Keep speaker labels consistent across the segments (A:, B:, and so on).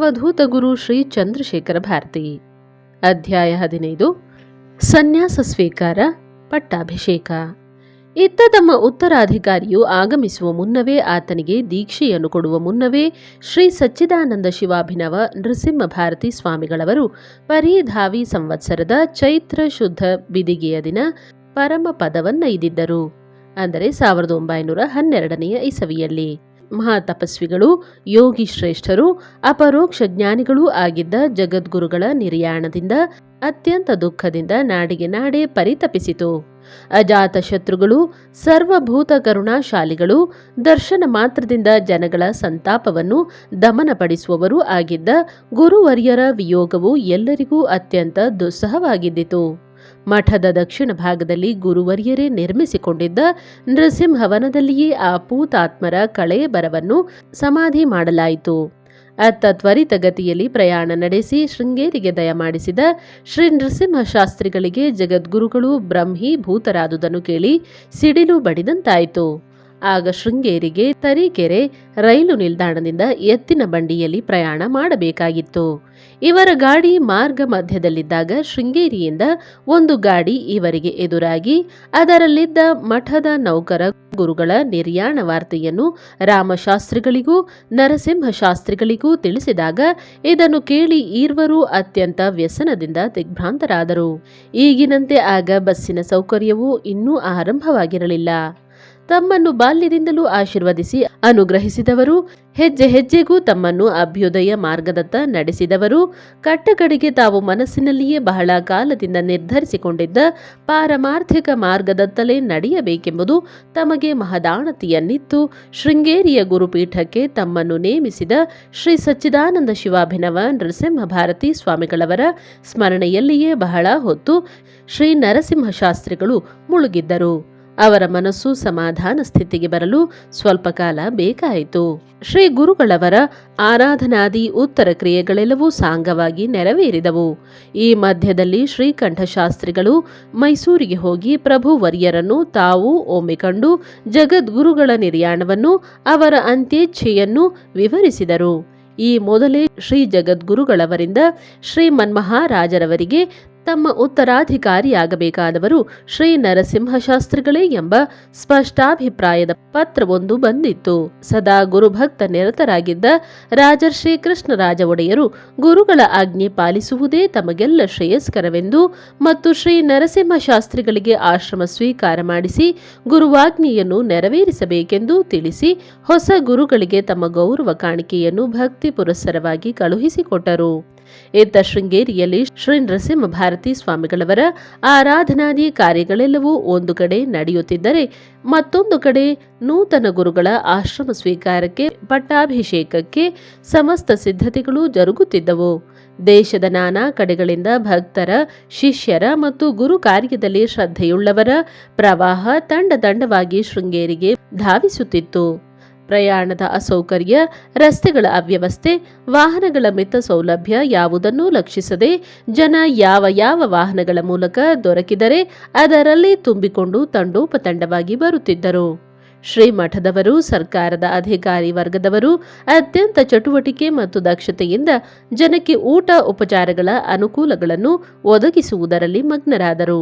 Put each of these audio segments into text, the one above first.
A: ಅವಧೂತ ಗುರು ಶ್ರೀ ಚಂದ್ರಶೇಖರ ಭಾರತಿ. ಅಧ್ಯಾಯ 15. ಸನ್ಯಾಸ ಸ್ವೀಕಾರ, ಪಟ್ಟಾಭಿಷೇಕ. ಇತ್ತ ತಮ್ಮ ಉತ್ತರಾಧಿಕಾರಿಯು ಆಗಮಿಸುವ ಮುನ್ನವೇ, ಆತನಿಗೆ ದೀಕ್ಷೆಯನ್ನು ಕೊಡುವ ಮುನ್ನವೇ, ಶ್ರೀ ಸಚ್ಚಿದಾನಂದ ಶಿವಾಭಿನವ ನೃಸಿಂಹ ಭಾರತಿ ಸ್ವಾಮಿಗಳವರು ಪರಿಧಾವಿ ಸಂವತ್ಸರದ ಚೈತ್ರ ಶುದ್ಧ ಬಿದಿಗೆಯ ದಿನ ಪರಮ ಪದವನ್ನೈದಿದ್ದರು. ಅಂದರೆ 1912ನೇ ಇಸವಿಯಲ್ಲಿ. ಮಹಾತಪಸ್ವಿಗಳು, ಯೋಗಿ ಶ್ರೇಷ್ಠರು, ಅಪರೋಕ್ಷ ಜ್ಞಾನಿಗಳೂ ಆಗಿದ್ದ ಜಗದ್ಗುರುಗಳ ನಿರ್ಯಾಣದಿಂದ ಅತ್ಯಂತ ದುಃಖದಿಂದ ನಾಡಿಗೆ ನಾಡೇ ಪರಿತಪಿಸಿತು. ಅಜಾತ ಶತ್ರುಗಳು, ಸರ್ವಭೂತ ಕರುಣಾಶಾಲಿಗಳು, ದರ್ಶನ ಮಾತ್ರದಿಂದ ಜನಗಳ ಸಂತಾಪವನ್ನು ದಮನಪಡಿಸುವವರೂ ಆಗಿದ್ದ ಗುರುವರ್ಯರ ವಿಯೋಗವು ಎಲ್ಲರಿಗೂ ಅತ್ಯಂತ ದುಸ್ಸಹವಾಗಿದ್ದಿತು. ಮಠದ ದಕ್ಷಿಣ ಭಾಗದಲ್ಲಿ ಗುರುವರ್ಯರೇ ನಿರ್ಮಿಸಿಕೊಂಡಿದ್ದ ನೃಸಿಂಹವನದಲ್ಲಿಯೇ ಆ ಪೂತಾತ್ಮರ ಕಳೇಬರವನ್ನು ಸಮಾಧಿ ಮಾಡಲಾಯಿತು. ಅತ್ತ ತ್ವರಿತಗತಿಯಲ್ಲಿ ಪ್ರಯಾಣ ನಡೆಸಿ ಶೃಂಗೇರಿಗೆ ದಯಮಾಡಿಸಿದ ಶ್ರೀ ನೃಸಿಂಹ ಶಾಸ್ತ್ರಿಗಳಿಗೆ ಜಗದ್ಗುರುಗಳು ಬ್ರಹ್ಮೀಭೂತರಾದುದನ್ನು ಕೇಳಿ ಸಿಡಿಲು ಬಡಿದಂತಾಯಿತು. ಆಗ ಶೃಂಗೇರಿಗೆ ತರೀಕೆರೆ ರೈಲು ನಿಲ್ದಾಣದಿಂದ ಎತ್ತಿನ ಬಂಡಿಯಲ್ಲಿ ಪ್ರಯಾಣ ಮಾಡಬೇಕಾಗಿತ್ತು. ಇವರ ಗಾಡಿ ಮಾರ್ಗ ಮಧ್ಯದಲ್ಲಿದ್ದಾಗ ಶೃಂಗೇರಿಯಿಂದ ಒಂದು ಗಾಡಿ ಇವರಿಗೆ ಎದುರಾಗಿ ಅದರಲ್ಲಿದ್ದ ಮಠದ ನೌಕರ ಗುರುಗಳ ನಿರ್ಯಾಣ ವಾರ್ತೆಯನ್ನು ರಾಮಶಾಸ್ತ್ರಿಗಳಿಗೂ ನರಸಿಂಹಶಾಸ್ತ್ರಿಗಳಿಗೂ ತಿಳಿಸಿದಾಗ ಇದನ್ನು ಕೇಳಿ ಈರ್ವರೂ ಅತ್ಯಂತ ವ್ಯಸನದಿಂದ ದಿಗ್ಭ್ರಾಂತರಾದರು. ಈಗಿನಂತೆ ಆಗ ಬಸ್ಸಿನ ಸೌಕರ್ಯವೂ ಇನ್ನೂ ಆರಂಭವಾಗಿರಲಿಲ್ಲ. ತಮ್ಮನ್ನು ಬಾಲ್ಯದಿಂದಲೂ ಆಶೀರ್ವದಿಸಿ ಅನುಗ್ರಹಿಸಿದವರು, ಹೆಜ್ಜೆ ಹೆಜ್ಜೆಗೂ ತಮ್ಮನ್ನು ಅಭ್ಯುದಯ ಮಾರ್ಗದತ್ತ ನಡೆಸಿದವರು, ಕಟ್ಟಕಡೆಗೆ ತಾವು ಮನಸ್ಸಿನಲ್ಲಿಯೇ ಬಹಳ ಕಾಲದಿಂದ ನಿರ್ಧರಿಸಿಕೊಂಡಿದ್ದ ಪಾರಮಾರ್ಥಿಕ ಮಾರ್ಗದತ್ತಲೇ ನಡೆಯಬೇಕೆಂಬುದು ತಮಗೆ ಮಹದಾಣತಿಯನ್ನಿತ್ತು ಶೃಂಗೇರಿಯ ಗುರುಪೀಠಕ್ಕೆ ತಮ್ಮನ್ನು ನೇಮಿಸಿದ ಶ್ರೀ ಸಚ್ಚಿದಾನಂದ ಶಿವಾಭಿನವ ನೃಸಿಂಹ ಭಾರತಿ ಸ್ವಾಮಿಗಳವರ ಸ್ಮರಣೆಯಲ್ಲಿಯೇ ಬಹಳ ಹೊತ್ತು ಶ್ರೀ ನರಸಿಂಹಶಾಸ್ತ್ರಿಗಳು ಮುಳುಗಿದ್ದರು. ಅವರ ಮನಸ್ಸು ಸಮಾಧಾನ ಸ್ಥಿತಿಗೆ ಬರಲು ಸ್ವಲ್ಪ ಕಾಲ ಬೇಕಾಯಿತು. ಶ್ರೀ ಗುರುಗಳವರ ಆರಾಧನಾದಿ ಉತ್ತರ ಕ್ರಿಯೆಗಳೆಲ್ಲವೂ ಸಾಂಗವಾಗಿ ನೆರವೇರಿದವು. ಈ ಮಧ್ಯದಲ್ಲಿ ಶ್ರೀಕಂಠಶಾಸ್ತ್ರಿಗಳು ಮೈಸೂರಿಗೆ ಹೋಗಿ ಪ್ರಭುವರ್ಯರನ್ನು ತಾವು ಒಮ್ಮೆ ಕಂಡು ಜಗದ್ಗುರುಗಳ ನಿರ್ಯಾಣವನ್ನು, ಅವರ ಅಂತ್ಯೇಚ್ಛೆಯನ್ನು ವಿವರಿಸಿದರು. ಈ ಮೊದಲೇ ಶ್ರೀ ಜಗದ್ಗುರುಗಳವರಿಂದ ಶ್ರೀಮನ್ಮಹಾರಾಜರವರಿಗೆ ತಮ್ಮ ಉತ್ತರಾಧಿಕಾರಿಯಾಗಬೇಕಾದವರು ಶ್ರೀ ನರಸಿಂಹಶಾಸ್ತ್ರಿಗಳೇ ಎಂಬ ಸ್ಪಷ್ಟಾಭಿಪ್ರಾಯದ ಪತ್ರವೊಂದು ಬಂದಿತ್ತು. ಸದಾ ಗುರುಭಕ್ತ ನಿರತರಾಗಿದ್ದ ರಾಜರ್ಷಿ ಕೃಷ್ಣರಾಜ ಒಡೆಯರು ಗುರುಗಳ ಆಜ್ಞೆ ಪಾಲಿಸುವುದೇ ತಮಗೆಲ್ಲ ಶ್ರೇಯಸ್ಕರವೆಂದು ಮತ್ತು ಶ್ರೀ ನರಸಿಂಹಶಾಸ್ತ್ರಿಗಳಿಗೆ ಆಶ್ರಮ ಸ್ವೀಕಾರ ಮಾಡಿಸಿ ಗುರುವಾಜ್ಞೆಯನ್ನು ನೆರವೇರಿಸಬೇಕೆಂದು ತಿಳಿಸಿ ಹೊಸ ಗುರುಗಳಿಗೆ ತಮ್ಮ ಗೌರವ ಕಾಣಿಕೆಯನ್ನು ಭಕ್ತಿ ಪುರಸ್ಸರವಾಗಿ ಕಳುಹಿಸಿಕೊಟ್ಟರು. ಇತ್ತ ಶೃಂಗೇರಿಯಲ್ಲಿ ಶ್ರೀ ನರಸಿಂಹ ಭಾರತಿ ಸ್ವಾಮಿಗಳವರ ಆರಾಧನಾದಿ ಕಾರ್ಯಗಳೆಲ್ಲವೂ ಒಂದು ಕಡೆ ನಡೆಯುತ್ತಿದ್ದರೆ, ಮತ್ತೊಂದು ಕಡೆ ನೂತನ ಗುರುಗಳ ಆಶ್ರಮ ಸ್ವೀಕಾರಕ್ಕೆ, ಪಟ್ಟಾಭಿಷೇಕಕ್ಕೆ ಸಮಸ್ತ ಸಿದ್ಧತೆಗಳು ಜರುಗುತ್ತಿದ್ದವು. ದೇಶದ ನಾನಾ ಕಡೆಗಳಿಂದ ಭಕ್ತರ, ಶಿಷ್ಯರ ಮತ್ತು ಗುರು ಕಾರ್ಯದಲ್ಲಿ ಶ್ರದ್ಧೆಯುಳ್ಳವರ ಪ್ರವಾಹ ತಂಡವಾಗಿ ಶೃಂಗೇರಿಗೆ ಧಾವಿಸುತ್ತಿತ್ತು. ಪ್ರಯಾಣದ ಅಸೌಕರ್ಯ, ರಸ್ತೆಗಳ ಅವ್ಯವಸ್ಥೆ, ವಾಹನಗಳ ಮಿತ ಸೌಲಭ್ಯ ಯಾವುದನ್ನೂ ಲಕ್ಷಿಸದೆ ಜನ ಯಾವ ವಾಹನಗಳ ಮೂಲಕ ದೊರಕಿದರೆ ಅದರಲ್ಲಿ ತುಂಬಿಕೊಂಡು ತಂಡೋಪತಂಡವಾಗಿ ಬರುತ್ತಿದ್ದರು. ಶ್ರೀಮಠದವರು, ಸರ್ಕಾರದ ಅಧಿಕಾರಿ ವರ್ಗದವರು ಅತ್ಯಂತ ಚಟುವಟಿಕೆ ಮತ್ತು ದಕ್ಷತೆಯಿಂದ ಜನಕ್ಕೆ ಊಟ ಉಪಚಾರಗಳ ಅನುಕೂಲಗಳನ್ನು ಒದಗಿಸುವುದರಲ್ಲಿ ಮಗ್ನರಾದರು.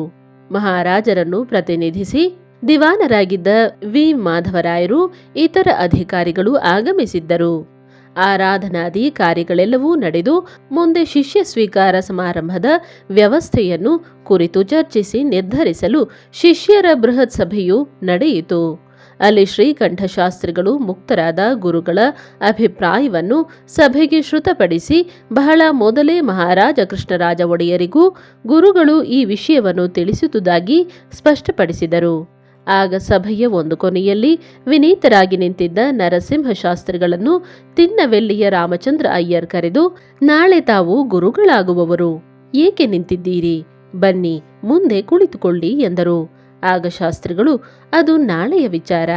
A: ಮಹಾರಾಜರನ್ನು ಪ್ರತಿನಿಧಿಸಿ ದಿವಾನರಾಗಿದ್ದ ವಿ ಮಾಧವರಾಯರು, ಇತರ ಅಧಿಕಾರಿಗಳು ಆಗಮಿಸಿದ್ದರು. ಆರಾಧನಾದಿ ಕಾರ್ಯಗಳೆಲ್ಲವೂ ನಡೆದು ಮುಂದೆ ಶಿಷ್ಯ ಸ್ವೀಕಾರ ಸಮಾರಂಭದ ವ್ಯವಸ್ಥೆಯನ್ನು ಕುರಿತು ಚರ್ಚಿಸಿ ನಿರ್ಧರಿಸಲು ಶಿಷ್ಯರ ಬೃಹತ್ ಸಭೆಯು ನಡೆಯಿತು. ಅಲ್ಲಿ ಶ್ರೀಕಂಠಶಾಸ್ತ್ರಿಗಳು ಮುಕ್ತರಾದ ಗುರುಗಳ ಅಭಿಪ್ರಾಯವನ್ನು ಸಭೆಗೆ ಶ್ರುತಪಡಿಸಿ ಬಹಳ ಮೊದಲೇ ಮಹಾರಾಜ ಕೃಷ್ಣರಾಜ ಒಡೆಯರಿಗೂ ಗುರುಗಳು ಈ ವಿಷಯವನ್ನು ತಿಳಿಸುವುದಾಗಿ ಸ್ಪಷ್ಟಪಡಿಸಿದರು. ಆಗ ಸಭೆಯ ಒಂದು ಕೊನೆಯಲ್ಲಿ ವಿನೀತರಾಗಿ ನಿಂತಿದ್ದ ನರಸಿಂಹಶಾಸ್ತ್ರಿಗಳನ್ನು ತಿನ್ನವೆಲ್ಲಿಯ ರಾಮಚಂದ್ರ ಅಯ್ಯರ್ ಕರೆದು, ನಾಳೆ ತಾವು ಗುರುಗಳಾಗುವವರು, ಏಕೆ ನಿಂತಿದ್ದೀರಿ? ಬನ್ನಿ, ಮುಂದೆ ಕುಳಿತುಕೊಳ್ಳಿ ಎಂದರು. ಆಗ ಶಾಸ್ತ್ರಿಗಳು, ಅದು ನಾಳೆಯ ವಿಚಾರ.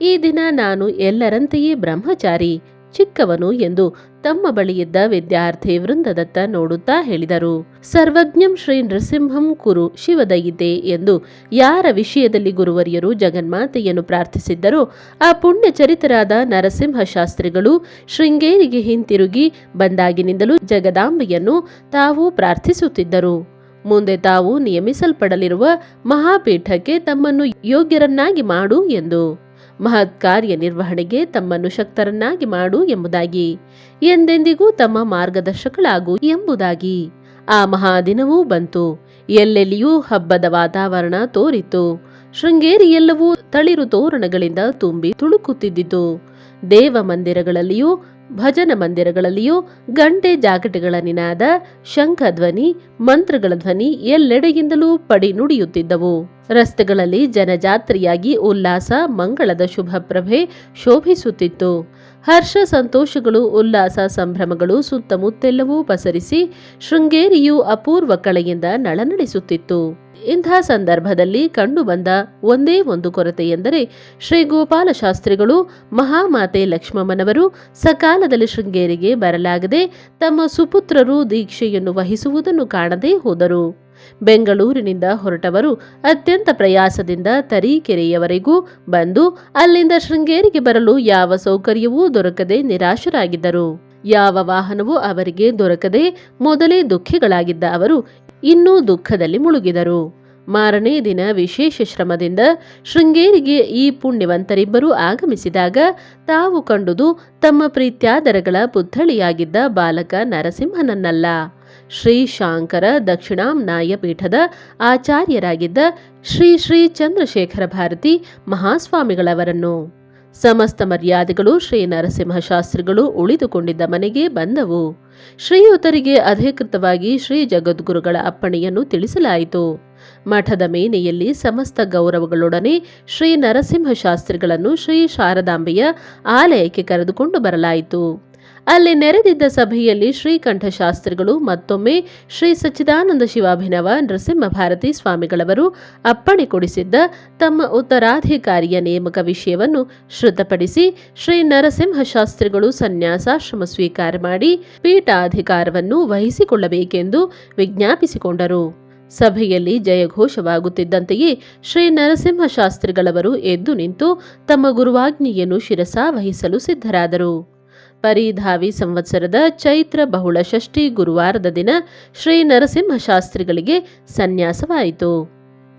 A: ಈ ದಿನ ನಾನು ಎಲ್ಲರಂತೆಯೇ ಬ್ರಹ್ಮಚಾರಿ, ಚಿಕ್ಕವನು ಎಂದು ತಮ್ಮ ಬಳಿಯಿದ್ದ ವಿದ್ಯಾರ್ಥಿ ವೃಂದದತ್ತ ನೋಡುತ್ತಾ ಹೇಳಿದರು. ಸರ್ವಜ್ಞಂ ಶ್ರೀ ನೃಸಿಂಹಂ ಕುರು ಶಿವದಯಿತೆ ಎಂದು ಯಾರ ವಿಷಯದಲ್ಲಿ ಗುರುವರಿಯರು ಜಗನ್ಮಾತೆಯನ್ನು ಪ್ರಾರ್ಥಿಸಿದ್ದರೋ ಆ ಪುಣ್ಯ ಚರಿತರಾದ ನರಸಿಂಹ ಶಾಸ್ತ್ರಿಗಳು ಶೃಂಗೇರಿಗೆ ಹಿಂತಿರುಗಿ ಬಂದಾಗಿನಿಂದಲೂ ಜಗದಾಂಬೆಯನ್ನು ತಾವು ಪ್ರಾರ್ಥಿಸುತ್ತಿದ್ದರು. ಮುಂದೆ ತಾವು ನಿಯಮಿಸಲ್ಪಡಲಿರುವ ಮಹಾಪೀಠಕ್ಕೆ ತಮ್ಮನ್ನು ಯೋಗ್ಯರನ್ನಾಗಿ ಮಾಡು ಎಂದು, ಮಹತ್ ಕಾರ್ಯ ನಿರ್ವಹಣೆಗೆ ತಮ್ಮನ್ನು ಶಕ್ತರನ್ನಾಗಿ ಮಾಡು ಎಂಬುದಾಗಿ, ಎಂದೆಂದಿಗೂ ತಮ್ಮ ಮಾರ್ಗದರ್ಶಕಳಾಗು ಎಂಬುದಾಗಿ. ಆ ಮಹಾದಿನವೂ ಬಂತು. ಎಲ್ಲೆಲ್ಲಿಯೂ ಹಬ್ಬದ ವಾತಾವರಣ ತೋರಿತು. ಶೃಂಗೇರಿ ಎಲ್ಲವೂ ತಳಿರು ತೋರಣಗಳಿಂದ ತುಂಬಿ ತುಳುಕುತ್ತಿದ್ದಿತು. ದೇವ ಮಂದಿರಗಳಲ್ಲಿಯೂ ಭಜನ ಮಂದಿರಗಳಲ್ಲಿಯೂ ಗಂಟೆ ಜಾಗಟೆಗಳ ನಿನಾದ, ಶಂಖಧ್ವನಿ, ಮಂತ್ರಗಳ ಧ್ವನಿ ಎಲ್ಲೆಡೆಯಿಂದಲೂ ಪಡಿ ನುಡಿಯುತ್ತಿದ್ದವು. ರಸ್ತೆಗಳಲ್ಲಿ ಜನಜಾತ್ರೆಯಾಗಿ ಉಲ್ಲಾಸ ಮಂಗಳದ ಶುಭಪ್ರಭೆ ಶೋಭಿಸುತ್ತಿತ್ತು. ಹರ್ಷ ಸಂತೋಷಗಳು, ಉಲ್ಲಾಸ ಸಂಭ್ರಮಗಳು ಸುತ್ತಮುತ್ತೆಲ್ಲವೂ ಪಸರಿಸಿ ಶೃಂಗೇರಿಯು ಅಪೂರ್ವ ಕಳೆಯಿಂದ ನಳನಳಿಸುತ್ತಿತ್ತು. ಇಂಥ ಸಂದರ್ಭದಲ್ಲಿ ಕಂಡುಬಂದ ಒಂದೇ ಒಂದು ಕೊರತೆ ಎಂದರೆ ಶ್ರೀ ಗೋಪಾಲ ಶಾಸ್ತ್ರಿಗಳು ಮಹಾಮಾತೆ ಲಕ್ಷ್ಮಮ್ಮನವರು ಸಕಾಲದಲ್ಲಿ ಶೃಂಗೇರಿಗೆ ಬರಲಾಗದೆ ತಮ್ಮ ಸುಪುತ್ರರು ದೀಕ್ಷೆಯನ್ನು ವಹಿಸುವುದನ್ನು ಕಾಣದೇ ಹೋದರು. ಬೆಂಗಳೂರಿನಿಂದ ಹೊರಟವರು ಅತ್ಯಂತ ಪ್ರಯಾಸದಿಂದ ತರೀಕೆರೆಯವರೆಗೂ ಬಂದು ಅಲ್ಲಿಂದ ಶೃಂಗೇರಿಗೆ ಬರಲು ಯಾವ ಸೌಕರ್ಯವೂ ದೊರಕದೆ ನಿರಾಶರಾಗಿದ್ದರು. ಯಾವ ವಾಹನವೂ ಅವರಿಗೆ ದೊರಕದೆ ಮೊದಲೇ ದುಃಖಿಗಳಾಗಿದ್ದ ಅವರು ಇನ್ನೂ ದುಃಖದಲ್ಲಿ ಮುಳುಗಿದರು. ಮಾರನೇ ದಿನ ವಿಶೇಷ ಶ್ರಮದಿಂದ ಶೃಂಗೇರಿಗೆ ಈ ಪುಣ್ಯವಂತರಿಬ್ಬರೂ ಆಗಮಿಸಿದಾಗ ತಾವು ಕಂಡುದು ತಮ್ಮ ಪ್ರೀತ್ಯಾದರಗಳ ಪುತ್ಥಳಿಯಾಗಿದ್ದ ಬಾಲಕ ನರಸಿಂಹನನ್ನಲ್ಲ, ಶ್ರೀ ಶಾಂಕರ ದಕ್ಷಿಣಾಂನಾಯ ಪೀಠದ ಆಚಾರ್ಯರಾಗಿದ್ದ ಶ್ರೀ ಶ್ರೀ ಚಂದ್ರಶೇಖರ ಭಾರತಿ ಮಹಾಸ್ವಾಮಿಗಳವರನ್ನು. ಸಮಸ್ತ ಮರ್ಯಾದೆಗಳು ಶ್ರೀ ನರಸಿಂಹ ಶಾಸ್ತ್ರಿಗಳು ಉಳಿದುಕೊಂಡಿದ್ದ ಮನೆಗೆ ಬಂದವು. ಶ್ರೀಯುತರಿಗೆ ಅಧಿಕೃತವಾಗಿ ಶ್ರೀ ಜಗದ್ಗುರುಗಳ ಅಪ್ಪಣೆಯನ್ನು ತಿಳಿಸಲಾಯಿತು. ಮಠದ ಮೇನೆಯಲ್ಲಿ ಸಮಸ್ತ ಗೌರವಗಳೊಡನೆ ಶ್ರೀ ನರಸಿಂಹ ಶಾಸ್ತ್ರಿಗಳನ್ನು ಶ್ರೀ ಶಾರದಾಂಬೆಯ ಆಲಯಕ್ಕೆ ಕರೆದುಕೊಂಡು ಬರಲಾಯಿತು. ಅಲ್ಲಿ ನೆರೆದಿದ್ದ ಸಭೆಯಲ್ಲಿ ಶ್ರೀಕಂಠ ಶಾಸ್ತ್ರಿಗಳು ಮತ್ತೊಮ್ಮೆ ಶ್ರೀ ಸಚ್ಚಿದಾನಂದ ಶಿವಾಭಿನವ ನರಸಿಂಹ ಭಾರತಿ ಸ್ವಾಮಿಗಳವರು ಅಪ್ಪಣೆ ಕೊಡಿಸಿದ್ದ ತಮ್ಮ ಉತ್ತರಾಧಿಕಾರಿಯ ನೇಮಕ ವಿಷಯವನ್ನು ಶ್ರುತಪಡಿಸಿ ಶ್ರೀ ನರಸಿಂಹ ಶಾಸ್ತ್ರಿಗಳು ಸನ್ಯಾಸಾಶ್ರಮ ಸ್ವೀಕಾರ ಮಾಡಿ ಪೀಠಾಧಿಕಾರವನ್ನು ವಹಿಸಿಕೊಳ್ಳಬೇಕೆಂದು ವಿಜ್ಞಾಪಿಸಿಕೊಂಡರು. ಸಭೆಯಲ್ಲಿ ಜಯಘೋಷವಾಗುತ್ತಿದ್ದಂತೆಯೇ ಶ್ರೀ ನರಸಿಂಹ ಶಾಸ್ತ್ರಿಗಳವರು ಎದ್ದು ನಿಂತು ತಮ್ಮ ಗುರುವಾಜ್ಞೆಯನ್ನು ಶಿರಸಾವಹಿಸಲು ಸಿದ್ಧರಾದರು. ಪರಿಧಾವಿ ಸಂವತ್ಸರದ ಚೈತ್ರ ಬಹುಳ ಷಷ್ಠಿ ಗುರುವಾರದ ದಿನ ಶ್ರೀ ನರಸಿಂಹ ಶಾಸ್ತ್ರಿಗಳಿಗೆ ಸನ್ಯಾಸವಾಯಿತು.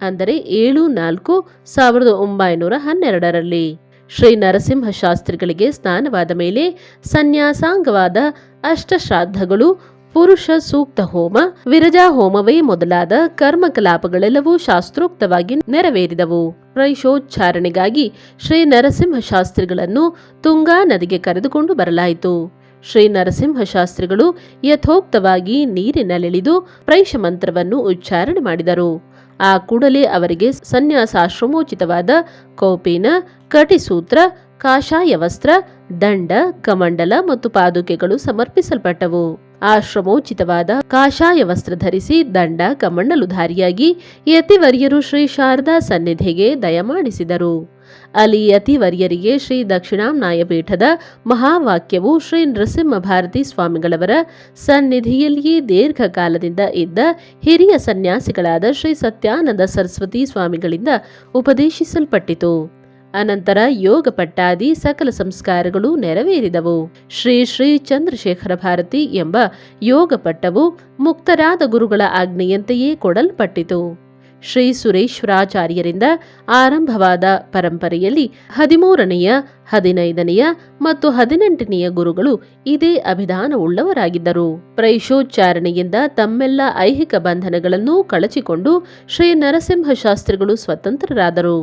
A: ಅಂದರೆ 7/4/1912ರಲ್ಲಿ ಶ್ರೀ ನರಸಿಂಹ ಶಾಸ್ತ್ರಿಗಳಿಗೆ ಸ್ನಾನವಾದ ಮೇಲೆ ಸನ್ಯಾಸಾಂಗವಾದ ಅಷ್ಟಶ್ರಾದ್ದಗಳು, ಪುರುಷ ಸೂಕ್ತ ಹೋಮ, ವಿರಜಾ ಹೋಮವೇ ಮೊದಲಾದ ಕರ್ಮಕಲಾಪಗಳೆಲ್ಲವೂ ಶಾಸ್ತ್ರೋಕ್ತವಾಗಿ ನೆರವೇರಿದವು. ಪ್ರೈಶೋಚ್ಚಾರಣೆಗಾಗಿ ಶ್ರೀ ನರಸಿಂಹ ಶಾಸ್ತ್ರಿಗಳನ್ನು ತುಂಗಾ ನದಿಗೆ ಕರೆದುಕೊಂಡು ಬರಲಾಯಿತು. ಶ್ರೀ ನರಸಿಂಹ ಶಾಸ್ತ್ರಿಗಳು ಯಥೋಕ್ತವಾಗಿ ನೀರಿನಲ್ಲಿಳಿದು ಪ್ರೈಶ ಮಂತ್ರವನ್ನು ಉಚ್ಚಾರಣೆ ಮಾಡಿದರು. ಆ ಕೂಡಲೇ ಅವರಿಗೆ ಸನ್ಯಾಸಾಶ್ರಮೋಚಿತವಾದ ಕೌಪೀನ, ಕಟಿಸೂತ್ರ, ಕಾಷಾಯ ವಸ್ತ್ರ, ದಂಡ, ಕಮಂಡಲ ಮತ್ತು ಪಾದುಕೆಗಳು ಸಮರ್ಪಿಸಲ್ಪಟ್ಟವು. ಆಶ್ರಮೋಚಿತವಾದ ಕಾಷಾಯ ವಸ್ತ್ರ ಧರಿಸಿ ದಂಡ ಕಮಂಡಲುಧಾರಿಯಾಗಿ ಯತಿವರ್ಯರು ಶ್ರೀ ಶಾರದಾ ಸನ್ನಿಧಿಗೆ ದಯಮಾಡಿಸಿದರು. ಅಲ್ಲಿ ಯತಿವರ್ಯರಿಗೆ ಶ್ರೀ ದಕ್ಷಿಣಾಂನಾಯ ಪೀಠದ ಮಹಾವಾಕ್ಯವು ಶ್ರೀ ನೃಸಿಂಹ ಭಾರತಿ ಸ್ವಾಮಿಗಳವರ ಸನ್ನಿಧಿಯಲ್ಲಿಯೇ ದೀರ್ಘಕಾಲದಿಂದ ಇದ್ದ ಹಿರಿಯ ಸನ್ಯಾಸಿಗಳಾದ ಶ್ರೀ ಸತ್ಯಾನಂದ ಸರಸ್ವತಿ ಸ್ವಾಮಿಗಳಿಂದ ಉಪದೇಶಿಸಲ್ಪಟ್ಟಿತು. ಅನಂತರ ಯೋಗ ಪಟ್ಟಾದಿ ಸಕಲ ಸಂಸ್ಕಾರಗಳು ನೆರವೇರಿದವು. ಶ್ರೀ ಶ್ರೀ ಚಂದ್ರಶೇಖರ ಭಾರತಿ ಎಂಬ ಯೋಗ ಪಟ್ಟವು ಮುಕ್ತರಾದ ಗುರುಗಳ ಆಜ್ಞೆಯಂತೆಯೇ ಕೊಡಲ್ಪಟ್ಟಿತು. ಶ್ರೀ ಸುರೇಶ್ವರಾಚಾರ್ಯರಿಂದ ಆರಂಭವಾದ ಪರಂಪರೆಯಲ್ಲಿ 13ನೆಯ, 15ನೆಯ ಮತ್ತು 18ನೆಯ ಗುರುಗಳು ಇದೇ ಅಭಿಧಾನವುಳ್ಳವರಾಗಿದ್ದರು. ಪ್ರೈಶೋಚ್ಚಾರಣೆಯಿಂದ ತಮ್ಮೆಲ್ಲ ಐಹಿಕ ಬಂಧನಗಳನ್ನು ಕಳಚಿಕೊಂಡು ಶ್ರೀ ನರಸಿಂಹ ಶಾಸ್ತ್ರಿಗಳು ಸ್ವತಂತ್ರರಾದರು.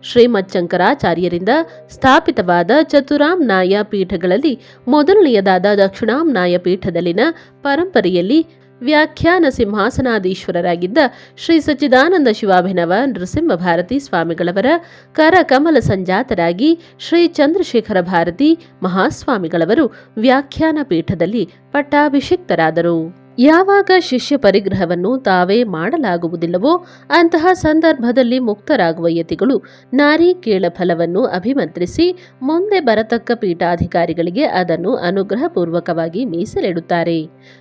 A: ಶ್ರೀಮಚ್ಚಂಕರಾಚಾರ್ಯರಿಂದ ಸ್ಥಾಪಿತವಾದ ಚತುರಾಂನಾಯ ಪೀಠಗಳಲ್ಲಿ ಮೊದಲನೆಯದಾದ ದಕ್ಷಿಣಾಂನಾಯ ಪೀಠದಲ್ಲಿನ ಪರಂಪರೆಯಲ್ಲಿ ವ್ಯಾಖ್ಯಾನ ಸಿಂಹಾಸನಾಧೀಶ್ವರರಾಗಿದ್ದ ಶ್ರೀ ಸಚ್ಚಿದಾನಂದ ಶಿವಾಭಿನವ ನೃಸಿಂಹ ಭಾರತಿ ಸ್ವಾಮಿಗಳವರ ಕರಕಮಲ ಸಂಜಾತರಾಗಿ ಶ್ರೀ ಚಂದ್ರಶೇಖರ ಭಾರತಿ ಮಹಾಸ್ವಾಮಿಗಳವರು ವ್ಯಾಖ್ಯಾನ ಪೀಠದಲ್ಲಿ ಪಟ್ಟಾಭಿಷಿಕ್ತರಾದರು. ಯಾವಾಗ ಶಿಷ್ಯ ಪರಿಗ್ರಹವನ್ನು ತಾವೇ ಮಾಡಲಾಗುವುದಿಲ್ಲವೋ ಅಂತಹ ಸಂದರ್ಭದಲ್ಲಿ ಮುಕ್ತರಾಗುವ ಯತಿಗಳು ನಾರಿಕೇಳ ಫಲವನ್ನು ಅಭಿಮಂತ್ರಿಸಿ ಮುಂದೆ ಬರತಕ್ಕ ಪೀಠಾಧಿಕಾರಿಗಳಿಗೆ ಅದನ್ನು ಅನುಗ್ರಹಪೂರ್ವಕವಾಗಿ ಮೀಸಲಿಡುತ್ತಾರೆ.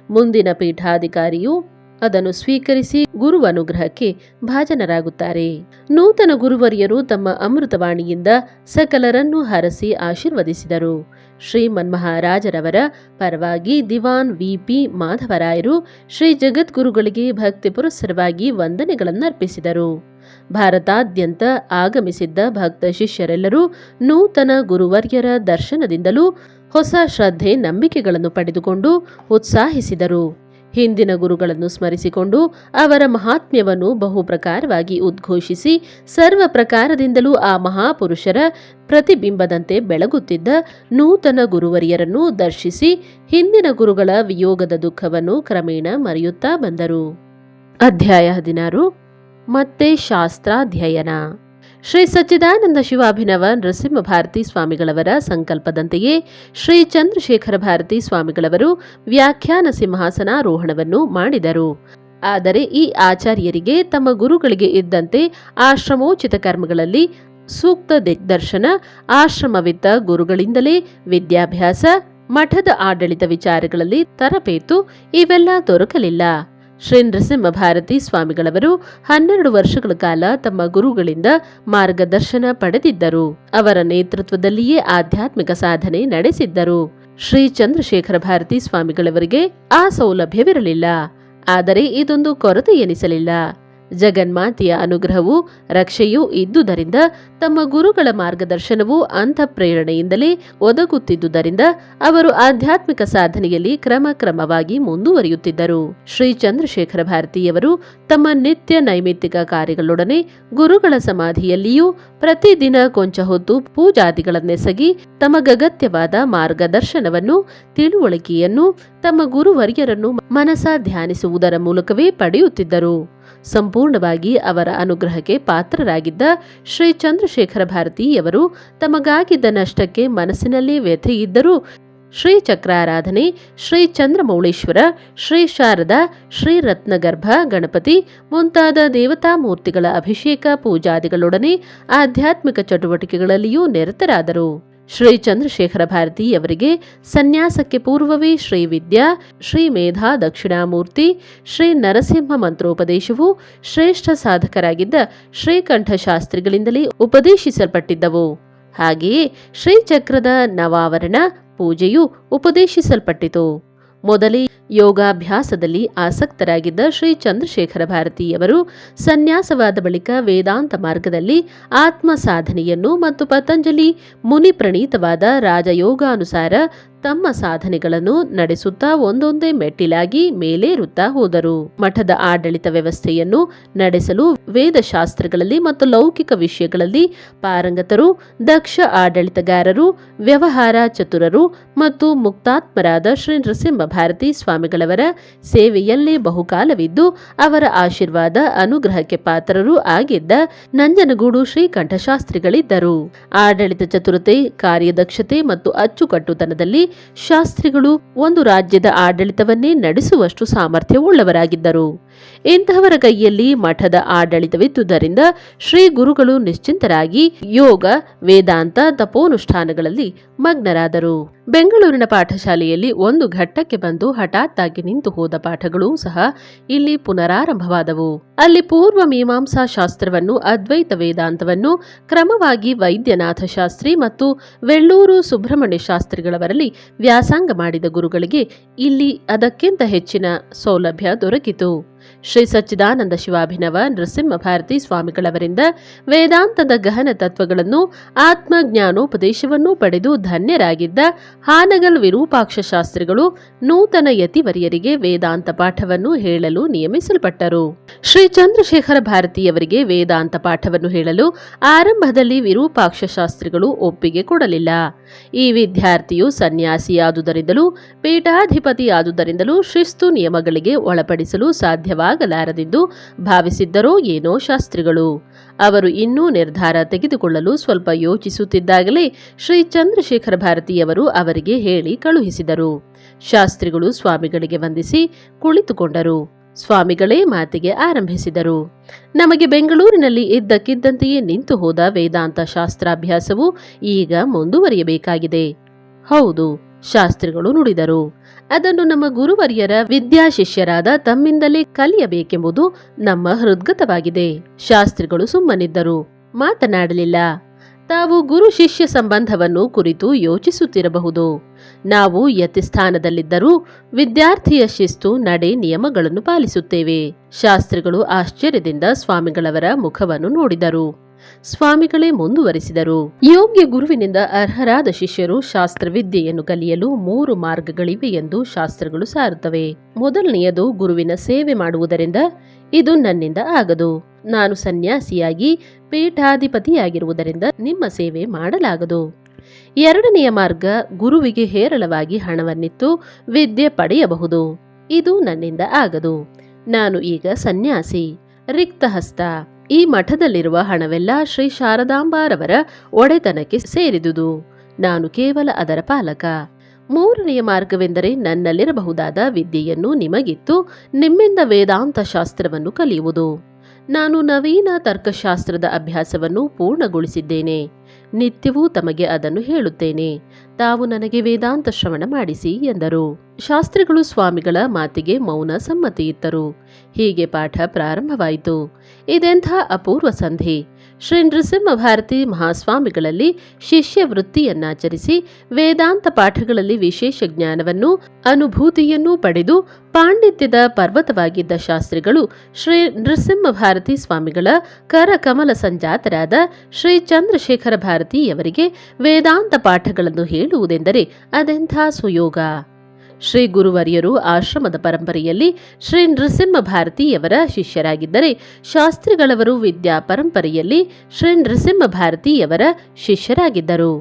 A: ಮುಂದಿನ ಪೀಠಾಧಿಕಾರಿಯು ಅದನ್ನು ಸ್ವೀಕರಿಸಿ ಗುರುವನುಗ್ರಹಕ್ಕೆ ಭಾಜನರಾಗುತ್ತಾರೆ. ನೂತನ ಗುರುವರಿಯರು ತಮ್ಮ ಅಮೃತವಾಣಿಯಿಂದ ಸಕಲರನ್ನು ಹರಸಿ ಆಶೀರ್ವದಿಸಿದರು. ಶ್ರೀ ಮನ್ಮಹಾರಾಜರವರ ಪರವಾಗಿ ದಿವಾನ್ ವಿ.ಪಿ. ಮಾಧವರಾಯರು ಶ್ರೀ ಜಗದ್ಗುರುಗಳಿಗೆ ಭಕ್ತಿ ಪುರಸ್ಸರವಾಗಿ ವಂದನೆಗಳನ್ನರ್ಪಿಸಿದರು. ಭಾರತಾದ್ಯಂತ ಆಗಮಿಸಿದ್ದ ಭಕ್ತ ಶಿಷ್ಯರೆಲ್ಲರೂ ನೂತನ ಗುರುವರ್ಯರ ದರ್ಶನದಿಂದಲೂ ಹೊಸ ಶ್ರದ್ಧೆ ನಂಬಿಕೆಗಳನ್ನು ಪಡೆದುಕೊಂಡು ಉತ್ಸಾಹಿಸಿದರು. ಹಿಂದಿನ ಗುರುಗಳನ್ನು ಸ್ಮರಿಸಿಕೊಂಡು ಅವರ ಮಹಾತ್ಮ್ಯವನ್ನು ಬಹು ಪ್ರಕಾರವಾಗಿ ಉದ್ಘೋಷಿಸಿ ಸರ್ವ ಪ್ರಕಾರದಿಂದಲೂ ಆ ಮಹಾಪುರುಷರ ಪ್ರತಿಬಿಂಬದಂತೆ ಬೆಳಗುತ್ತಿದ್ದ ನೂತನ ಗುರುವರಿಯರನ್ನು ದರ್ಶಿಸಿ ಹಿಂದಿನ ಗುರುಗಳ ವಿಯೋಗದ ದುಃಖವನ್ನು ಕ್ರಮೇಣ ಮರೆಯುತ್ತಾ ಬಂದರು. ಅಧ್ಯಾಯ 16. ಮತ್ತೆ ಶಾಸ್ತ್ರಾಧ್ಯಯನ. ಶ್ರೀ ಸಚ್ಚಿದಾನಂದ ಶಿವಾಭಿನವ ನರಸಿಂಹ ಭಾರತಿ ಸ್ವಾಮಿಗಳವರ ಸಂಕಲ್ಪದಂತೆಯೇ ಶ್ರೀ ಚಂದ್ರಶೇಖರ ಭಾರತಿ ಸ್ವಾಮಿಗಳವರು ವ್ಯಾಖ್ಯಾನ ಸಿಂಹಾಸನಾರೋಹಣವನ್ನು ಮಾಡಿದರು. ಆದರೆ ಈ ಆಚಾರ್ಯರಿಗೆ ತಮ್ಮ ಗುರುಗಳಿಗೆ ಇದ್ದಂತೆ ಆಶ್ರಮೋಚಿತ ಕರ್ಮಗಳಲ್ಲಿ ಸೂಕ್ತ ದಿಗ್ದರ್ಶನ, ಆಶ್ರಮವಿದ್ದ ಗುರುಗಳಿಂದಲೇ ವಿದ್ಯಾಭ್ಯಾಸ, ಮಠದ ಆಡಳಿತ ವಿಚಾರಗಳಲ್ಲಿ ತರಬೇತು ಇವೆಲ್ಲ ದೊರಕಲಿಲ್ಲ. ಶ್ರೀ ನರಸಿಂಹ ಭಾರತಿ ಸ್ವಾಮಿಗಳವರು 12 ವರ್ಷಗಳ ಕಾಲ ತಮ್ಮ ಗುರುಗಳಿಂದ ಮಾರ್ಗದರ್ಶನ ಪಡೆದಿದ್ದರು. ಅವರ ನೇತೃತ್ವದಲ್ಲಿಯೇ ಆಧ್ಯಾತ್ಮಿಕ ಸಾಧನೆ ನಡೆಸಿದ್ದರು. ಶ್ರೀ ಚಂದ್ರಶೇಖರ ಭಾರತಿ ಸ್ವಾಮಿಗಳವರಿಗೆ ಆ ಸೌಲಭ್ಯವಿರಲಿಲ್ಲ. ಆದರೆ ಇದೊಂದು ಕೊರತೆ ಎನಿಸಲಿಲ್ಲ. ಜಗನ್ಮಾತೆಯ ಅನುಗ್ರಹವೂ ರಕ್ಷೆಯೂ ಇದ್ದುದರಿಂದ ತಮ್ಮ ಗುರುಗಳ ಮಾರ್ಗದರ್ಶನವೂ ಅಂತಃಪ್ರೇರಣೆಯಿಂದಲೇ ಒದಗುತ್ತಿದ್ದುದರಿಂದ ಅವರು ಆಧ್ಯಾತ್ಮಿಕ ಸಾಧನೆಯಲ್ಲಿ ಕ್ರಮಕ್ರಮವಾಗಿ ಮುಂದುವರಿಯುತ್ತಿದ್ದರು. ಶ್ರೀ ಚಂದ್ರಶೇಖರ ಭಾರತಿಯವರು ತಮ್ಮ ನಿತ್ಯ ನೈಮಿತ್ತಿಕ ಕಾರ್ಯಗಳೊಡನೆ ಗುರುಗಳ ಸಮಾಧಿಯಲ್ಲಿಯೂ ಪ್ರತಿದಿನ ಕೊಂಚ ಹೊತ್ತು ಪೂಜಾದಿಗಳನ್ನೆಸಗಿ ತಮಗಗತ್ಯವಾದ ಮಾರ್ಗದರ್ಶನವನ್ನು, ತಿಳುವಳಿಕೆಯನ್ನು ತಮ್ಮ ಗುರುವರ್ಯರನ್ನು ಮನಸ ಧ್ಯಾನಿಸುವುದರ ಮೂಲಕವೇ ಪಡೆಯುತ್ತಿದ್ದರು. ಸಂಪೂರ್ಣವಾಗಿ ಅವರ ಅನುಗ್ರಹಕ್ಕೆ ಪಾತ್ರರಾಗಿದ್ದ ಶ್ರೀ ಚಂದ್ರಶೇಖರ ಭಾರತಿಯವರು ತಮಗಾಗಿದ್ದ ನಷ್ಟಕ್ಕೆ ಮನಸ್ಸಿನಲ್ಲಿ ವ್ಯಥೆಯಿದ್ದರೂ ಶ್ರೀ ಚಕ್ರಾರಾಧನೆ, ಶ್ರೀ ಚಂದ್ರಮೌಳೇಶ್ವರ, ಶ್ರೀ ಶಾರದಾ, ಶ್ರೀ ರತ್ನಗರ್ಭ ಗಣಪತಿ ಮುಂತಾದ ದೇವತಾಮೂರ್ತಿಗಳ ಅಭಿಷೇಕ ಪೂಜಾದಿಗಳೊಡನೆ ಆಧ್ಯಾತ್ಮಿಕ ಚಟುವಟಿಕೆಗಳಲ್ಲಿಯೂ ನಿರತರಾದರು. ಶ್ರೀ ಚಂದ್ರಶೇಖರ ಭಾರತಿಯವರಿಗೆ ಸನ್ಯಾಸಕ್ಕೆ ಪೂರ್ವವೇ ಶ್ರೀ ವಿದ್ಯಾ, ಶ್ರೀ ಮೇಧಾ ದಕ್ಷಿಣಾಮೂರ್ತಿ, ಶ್ರೀ ನರಸಿಂಹ ಮಂತ್ರೋಪದೇಶವು ಶ್ರೇಷ್ಠ ಸಾಧಕರಾಗಿದ್ದ ಶ್ರೀಕಂಠ ಶಾಸ್ತ್ರಿಗಳಿಂದಲೇ ಉಪದೇಶಿಸಲ್ಪಟ್ಟಿದ್ದವು. ಹಾಗೆಯೇ ಶ್ರೀಚಕ್ರದ ನವಾವರಣ ಪೂಜೆಯು ಉಪದೇಶಿಸಲ್ಪಟ್ಟಿತು. ಮೊದಲೇ ಯೋಗಾಭ್ಯಾಸದಲ್ಲಿ ಆಸಕ್ತರಾಗಿದ್ದ ಶ್ರೀ ಚಂದ್ರಶೇಖರ ಭಾರತಿಯವರು ಸನ್ಯಾಸವಾದ ಬಳಿಕ ವೇದಾಂತ ಮಾರ್ಗದಲ್ಲಿ ಆತ್ಮ ಸಾಧನೆಯನ್ನು ಮತ್ತು ಪತಂಜಲಿ ಮುನಿ ಪ್ರಣೀತವಾದ ರಾಜಯೋಗಾನುಸಾರ ತಮ್ಮ ಸಾಧನೆಗಳನ್ನು ನಡೆಸುತ್ತಾ ಒಂದೊಂದೇ ಮೆಟ್ಟಿಲಾಗಿ ಮೇಲೇರುತ್ತಾ ಹೋದರು. ಮಠದ ಆಡಳಿತ ವ್ಯವಸ್ಥೆಯನ್ನು ನಡೆಸಲು ವೇದಶಾಸ್ತ್ರಗಳಲ್ಲಿ ಮತ್ತು ಲೌಕಿಕ ವಿಷಯಗಳಲ್ಲಿ ಪಾರಂಗತರು, ದಕ್ಷ ಆಡಳಿತಗಾರರು, ವ್ಯವಹಾರ ಚತುರರು ಮತ್ತು ಮುಕ್ತಾತ್ಮರಾದ ಶ್ರೀ ನರಸಿಂಹ ಭಾರತಿ ಸ್ವಾಮಿಗಳವರ ಸೇವೆಯಲ್ಲೇ ಬಹುಕಾಲವಿದ್ದು ಅವರ ಆಶೀರ್ವಾದ ಅನುಗ್ರಹಕ್ಕೆ ಪಾತ್ರರೂ ಆಗಿದ್ದ ನಂಜನಗೂಡು ಶ್ರೀಕಂಠಶಾಸ್ತ್ರಿಗಳಿದ್ದರು. ಆಡಳಿತ ಚತುರತೆ, ಕಾರ್ಯದಕ್ಷತೆ ಮತ್ತು ಅಚ್ಚುಕಟ್ಟುತನದಲ್ಲಿ ಶಾಸ್ತ್ರಿಗಳು ಒಂದು ರಾಜ್ಯದ ಆಡಳಿತವನ್ನೇ ನಡೆಸುವಷ್ಟು ಸಾಮರ್ಥ್ಯವುಳ್ಳವರಾಗಿದ್ದರು. ಇಂತಹವರ ಕೈಯಲ್ಲಿ ಮಠದ ಆಡಳಿತವಿದ್ದುದರಿಂದ ಶ್ರೀ ಗುರುಗಳು ನಿಶ್ಚಿಂತರಾಗಿ ಯೋಗ, ವೇದಾಂತ, ತಪೋನುಷ್ಠಾನಗಳಲ್ಲಿ ಮಗ್ನರಾದರು. ಬೆಂಗಳೂರಿನ ಪಾಠಶಾಲೆಯಲ್ಲಿ ಒಂದು ಘಟ್ಟಕ್ಕೆ ಬಂದು ಹಠಾತ್ತಾಗಿ ನಿಂತು ಹೋದ ಪಾಠಗಳೂ ಸಹ ಇಲ್ಲಿ ಪುನರಾರಂಭವಾದವು. ಅಲ್ಲಿ ಪೂರ್ವ ಮೀಮಾಂಸಾ ಶಾಸ್ತ್ರವನ್ನು, ಅದ್ವೈತ ವೇದಾಂತವನ್ನು ಕ್ರಮವಾಗಿ ವೈದ್ಯನಾಥ ಶಾಸ್ತ್ರಿ ಮತ್ತು ವೆಳ್ಳೂರು ಸುಬ್ರಹ್ಮಣ್ಯ ಶಾಸ್ತ್ರಿಗಳವರಲ್ಲಿ ವ್ಯಾಸಂಗ ಮಾಡಿದ ಗುರುಗಳಿಗೆ ಇಲ್ಲಿ ಅದಕ್ಕಿಂತ ಹೆಚ್ಚಿನ ಸೌಲಭ್ಯ ದೊರಕಿತು. ಶ್ರೀ ಸಚ್ಚಿದಾನಂದ ಶಿವಾಭಿನವ ನರಸಿಂಹ ಭಾರತಿ ಸ್ವಾಮಿಗಳವರಿಂದ ವೇದಾಂತದ ಗಹನ ತತ್ವಗಳನ್ನು, ಆತ್ಮಜ್ಞಾನೋಪದೇಶವನ್ನು ಪಡೆದು ಧನ್ಯರಾಗಿದ್ದ ಹಾನಗಲ್ ವಿರೂಪಾಕ್ಷ ಶಾಸ್ತ್ರಿಗಳು ನೂತನ ಯತಿವರಿಯರಿಗೆ ವೇದಾಂತ ಪಾಠವನ್ನು ಹೇಳಲು ನಿಯಮಿಸಲ್ಪಟ್ಟರು. ಶ್ರೀ ಚಂದ್ರಶೇಖರ ಭಾರತಿಯವರಿಗೆ ವೇದಾಂತ ಪಾಠವನ್ನು ಹೇಳಲು ಆರಂಭದಲ್ಲಿ ವಿರೂಪಾಕ್ಷ ಶಾಸ್ತ್ರಿಗಳು ಒಪ್ಪಿಗೆ ಕೊಡಲಿಲ್ಲ. ಈ ವಿದ್ಯಾರ್ಥಿಯು ಸನ್ಯಾಸಿಯಾದುದರಿಂದಲೂ ಪೀಠಾಧಿಪತಿಯಾದುದರಿಂದಲೂ ಶಿಸ್ತು ನಿಯಮಗಳಿಗೆ ಒಳಪಡಿಸಲು ಸಾಧ್ಯವಾಗಲಾರದೆಂದು ಭಾವಿಸಿದ್ದರೋ ಏನೋ ಶಾಸ್ತ್ರಿಗಳು. ಅವರು ಇನ್ನೂ ನಿರ್ಧಾರ ತೆಗೆದುಕೊಳ್ಳಲು ಸ್ವಲ್ಪ ಯೋಚಿಸುತ್ತಿದ್ದಾಗಲೇ ಶ್ರೀ ಚಂದ್ರಶೇಖರ ಭಾರತಿಯವರು ಅವರಿಗೆ ಹೇಳಿ ಕಳುಹಿಸಿದರು. ಶಾಸ್ತ್ರಿಗಳು ಸ್ವಾಮಿಗಳಿಗೆ ವಂದಿಸಿ ಕುಳಿತುಕೊಂಡರು. ಸ್ವಾಮಿಗಳೇ ಮಾತಿಗೆ ಆರಂಭಿಸಿದರು. ನಮಗೆ ಬೆಂಗಳೂರಿನಲ್ಲಿ ಇದ್ದಕ್ಕಿದ್ದಂತೆಯೇ ನಿಂತು ಹೋದ ವೇದಾಂತ ಶಾಸ್ತ್ರಾಭ್ಯಾಸವು ಈಗ ಮುಂದುವರಿಯಬೇಕಾಗಿದೆ. ಹೌದು, ಶಾಸ್ತ್ರಿಗಳು ನುಡಿದರು. ಅದನ್ನು ನಮ್ಮ ಗುರುವರ್ಯರ ವಿದ್ಯಾಶಿಷ್ಯರಾದ ತಮ್ಮಿಂದಲೇ ಕಲಿಯಬೇಕೆಂಬುದು ನಮ್ಮ ಹೃದ್ಗತವಾಗಿದೆ. ಶಾಸ್ತ್ರಿಗಳು ಸುಮ್ಮನಿದ್ದರು, ಮಾತನಾಡಲಿಲ್ಲ. ತಾವು ಗುರು ಶಿಷ್ಯ ಸಂಬಂಧವನ್ನು ಕುರಿತು ಯೋಚಿಸುತ್ತಿರಬಹುದು. ನಾವು ಯತಿಸ್ಥಾನದಲ್ಲಿದ್ದರೂ ವಿದ್ಯಾರ್ಥಿಯ ಶಿಸ್ತು, ನಡೆ, ನಿಯಮಗಳನ್ನು ಪಾಲಿಸುತ್ತೇವೆ. ಶಾಸ್ತ್ರಿಗಳು ಆಶ್ಚರ್ಯದಿಂದ ಸ್ವಾಮಿಗಳವರ ಮುಖವನ್ನು ನೋಡಿದರು. ಸ್ವಾಮಿಗಳೇ ಮುಂದುವರಿಸಿದರು. ಯೋಗ್ಯ ಗುರುವಿನಿಂದ ಅರ್ಹರಾದ ಶಿಷ್ಯರು ಶಾಸ್ತ್ರವಿದ್ಯೆಯನ್ನು ಕಲಿಯಲು 3 ಮಾರ್ಗಗಳಿವೆ ಎಂದು ಶಾಸ್ತ್ರಗಳು ಸಾರುತ್ತವೆ. ಮೊದಲನೆಯದು ಗುರುವಿನ ಸೇವೆ ಮಾಡುವುದರಿಂದ. ಇದು ನನ್ನಿಂದ ಆಗದು. ನಾನು ಸನ್ಯಾಸಿಯಾಗಿ ಪೀಠಾಧಿಪತಿಯಾಗಿರುವುದರಿಂದ ನಿಮ್ಮ ಸೇವೆ ಮಾಡಲಾಗದು. ಎರಡನೆಯ ಮಾರ್ಗ, ಗುರುವಿಗೆ ಹೇರಳವಾಗಿ ಹಣವನ್ನಿತ್ತು ವಿದ್ಯೆ ಪಡೆಯಬಹುದು. ಇದು ನನ್ನಿಂದ ಆಗದು. ನಾನು ಈಗ ಸನ್ಯಾಸಿ, ರಿಕ್ತಹಸ್ತ. ಈ ಮಠದಲ್ಲಿರುವ ಹಣವೆಲ್ಲ ಶ್ರೀ ಶಾರದಾಂಬಾರವರ ಒಡೆತನಕ್ಕೆ ಸೇರಿದುದು. ನಾನು ಕೇವಲ ಅದರ ಪಾಲಕ. ಮೂರನೆಯ ಮಾರ್ಗವೆಂದರೆ ನನ್ನಲ್ಲಿರಬಹುದಾದ ವಿದ್ಯೆಯನ್ನು ನಿಮಗಿತ್ತು ನಿಮ್ಮಿಂದ ವೇದಾಂತ ಶಾಸ್ತ್ರವನ್ನು ಕಲಿಯುವುದು. ನಾನು ನವೀನ ತರ್ಕಶಾಸ್ತ್ರದ ಅಭ್ಯಾಸವನ್ನು ಪೂರ್ಣಗೊಳಿಸಿದ್ದೇನೆ. ನಿತ್ಯವೂ ತಮಗೆ ಅದನ್ನು ಹೇಳುತ್ತೇನೆ. ತಾವು ನನಗೆ ವೇದಾಂತ ಶ್ರವಣ ಮಾಡಿಸಿ ಎಂದರು. ಶಾಸ್ತ್ರಿಗಳು ಸ್ವಾಮಿಗಳ ಮಾತಿಗೆ ಮೌನ ಸಮ್ಮತಿಯಿತ್ತರು. ಹೀಗೆ ಪಾಠ ಪ್ರಾರಂಭವಾಯಿತು. ಇದೆಂಥ ಅಪೂರ್ವ ಸಂಧಿ! ಶ್ರೀ ನೃಸಿಂಹ ಭಾರತಿ ಮಹಾಸ್ವಾಮಿಗಳಲ್ಲಿ ಶಿಷ್ಯ ವೃತ್ತಿಯನ್ನಾಚರಿಸಿ ವೇದಾಂತ ಪಾಠಗಳಲ್ಲಿ ವಿಶೇಷ ಜ್ಞಾನವನ್ನು, ಅನುಭೂತಿಯನ್ನೂ ಪಡೆದು ಪಾಂಡಿತ್ಯದ ಪರ್ವತವಾಗಿದ್ದ ಶಾಸ್ತ್ರಿಗಳು ಶ್ರೀ ನೃಸಿಂಹ ಭಾರತಿ ಸ್ವಾಮಿಗಳ ಕರಕಮಲ ಸಂಜಾತರಾದ ಶ್ರೀ ಚಂದ್ರಶೇಖರ ಭಾರತಿಯವರಿಗೆ ವೇದಾಂತ ಪಾಠಗಳನ್ನು ಹೇಳುವುದೆಂದರೆ ಅದೆಂಥ ಸುಯೋಗ! ಶ್ರೀ ಗುರುವರ್ಯರು ಆಶ್ರಮದ ಪರಂಪರೆಯಲ್ಲಿ ಶ್ರೀ ನೃಸಿಂಹ ಭಾರತಿಯವರ ಶಿಷ್ಯರಾಗಿದ್ದರೆ, ಶಾಸ್ತ್ರಿಗಳವರು ವಿದ್ಯಾ ಪರಂಪರೆಯಲ್ಲಿ ಶ್ರೀ ನೃಸಿಂಹ ಭಾರತಿಯವರ ಶಿಷ್ಯರಾಗಿದ್ದರು.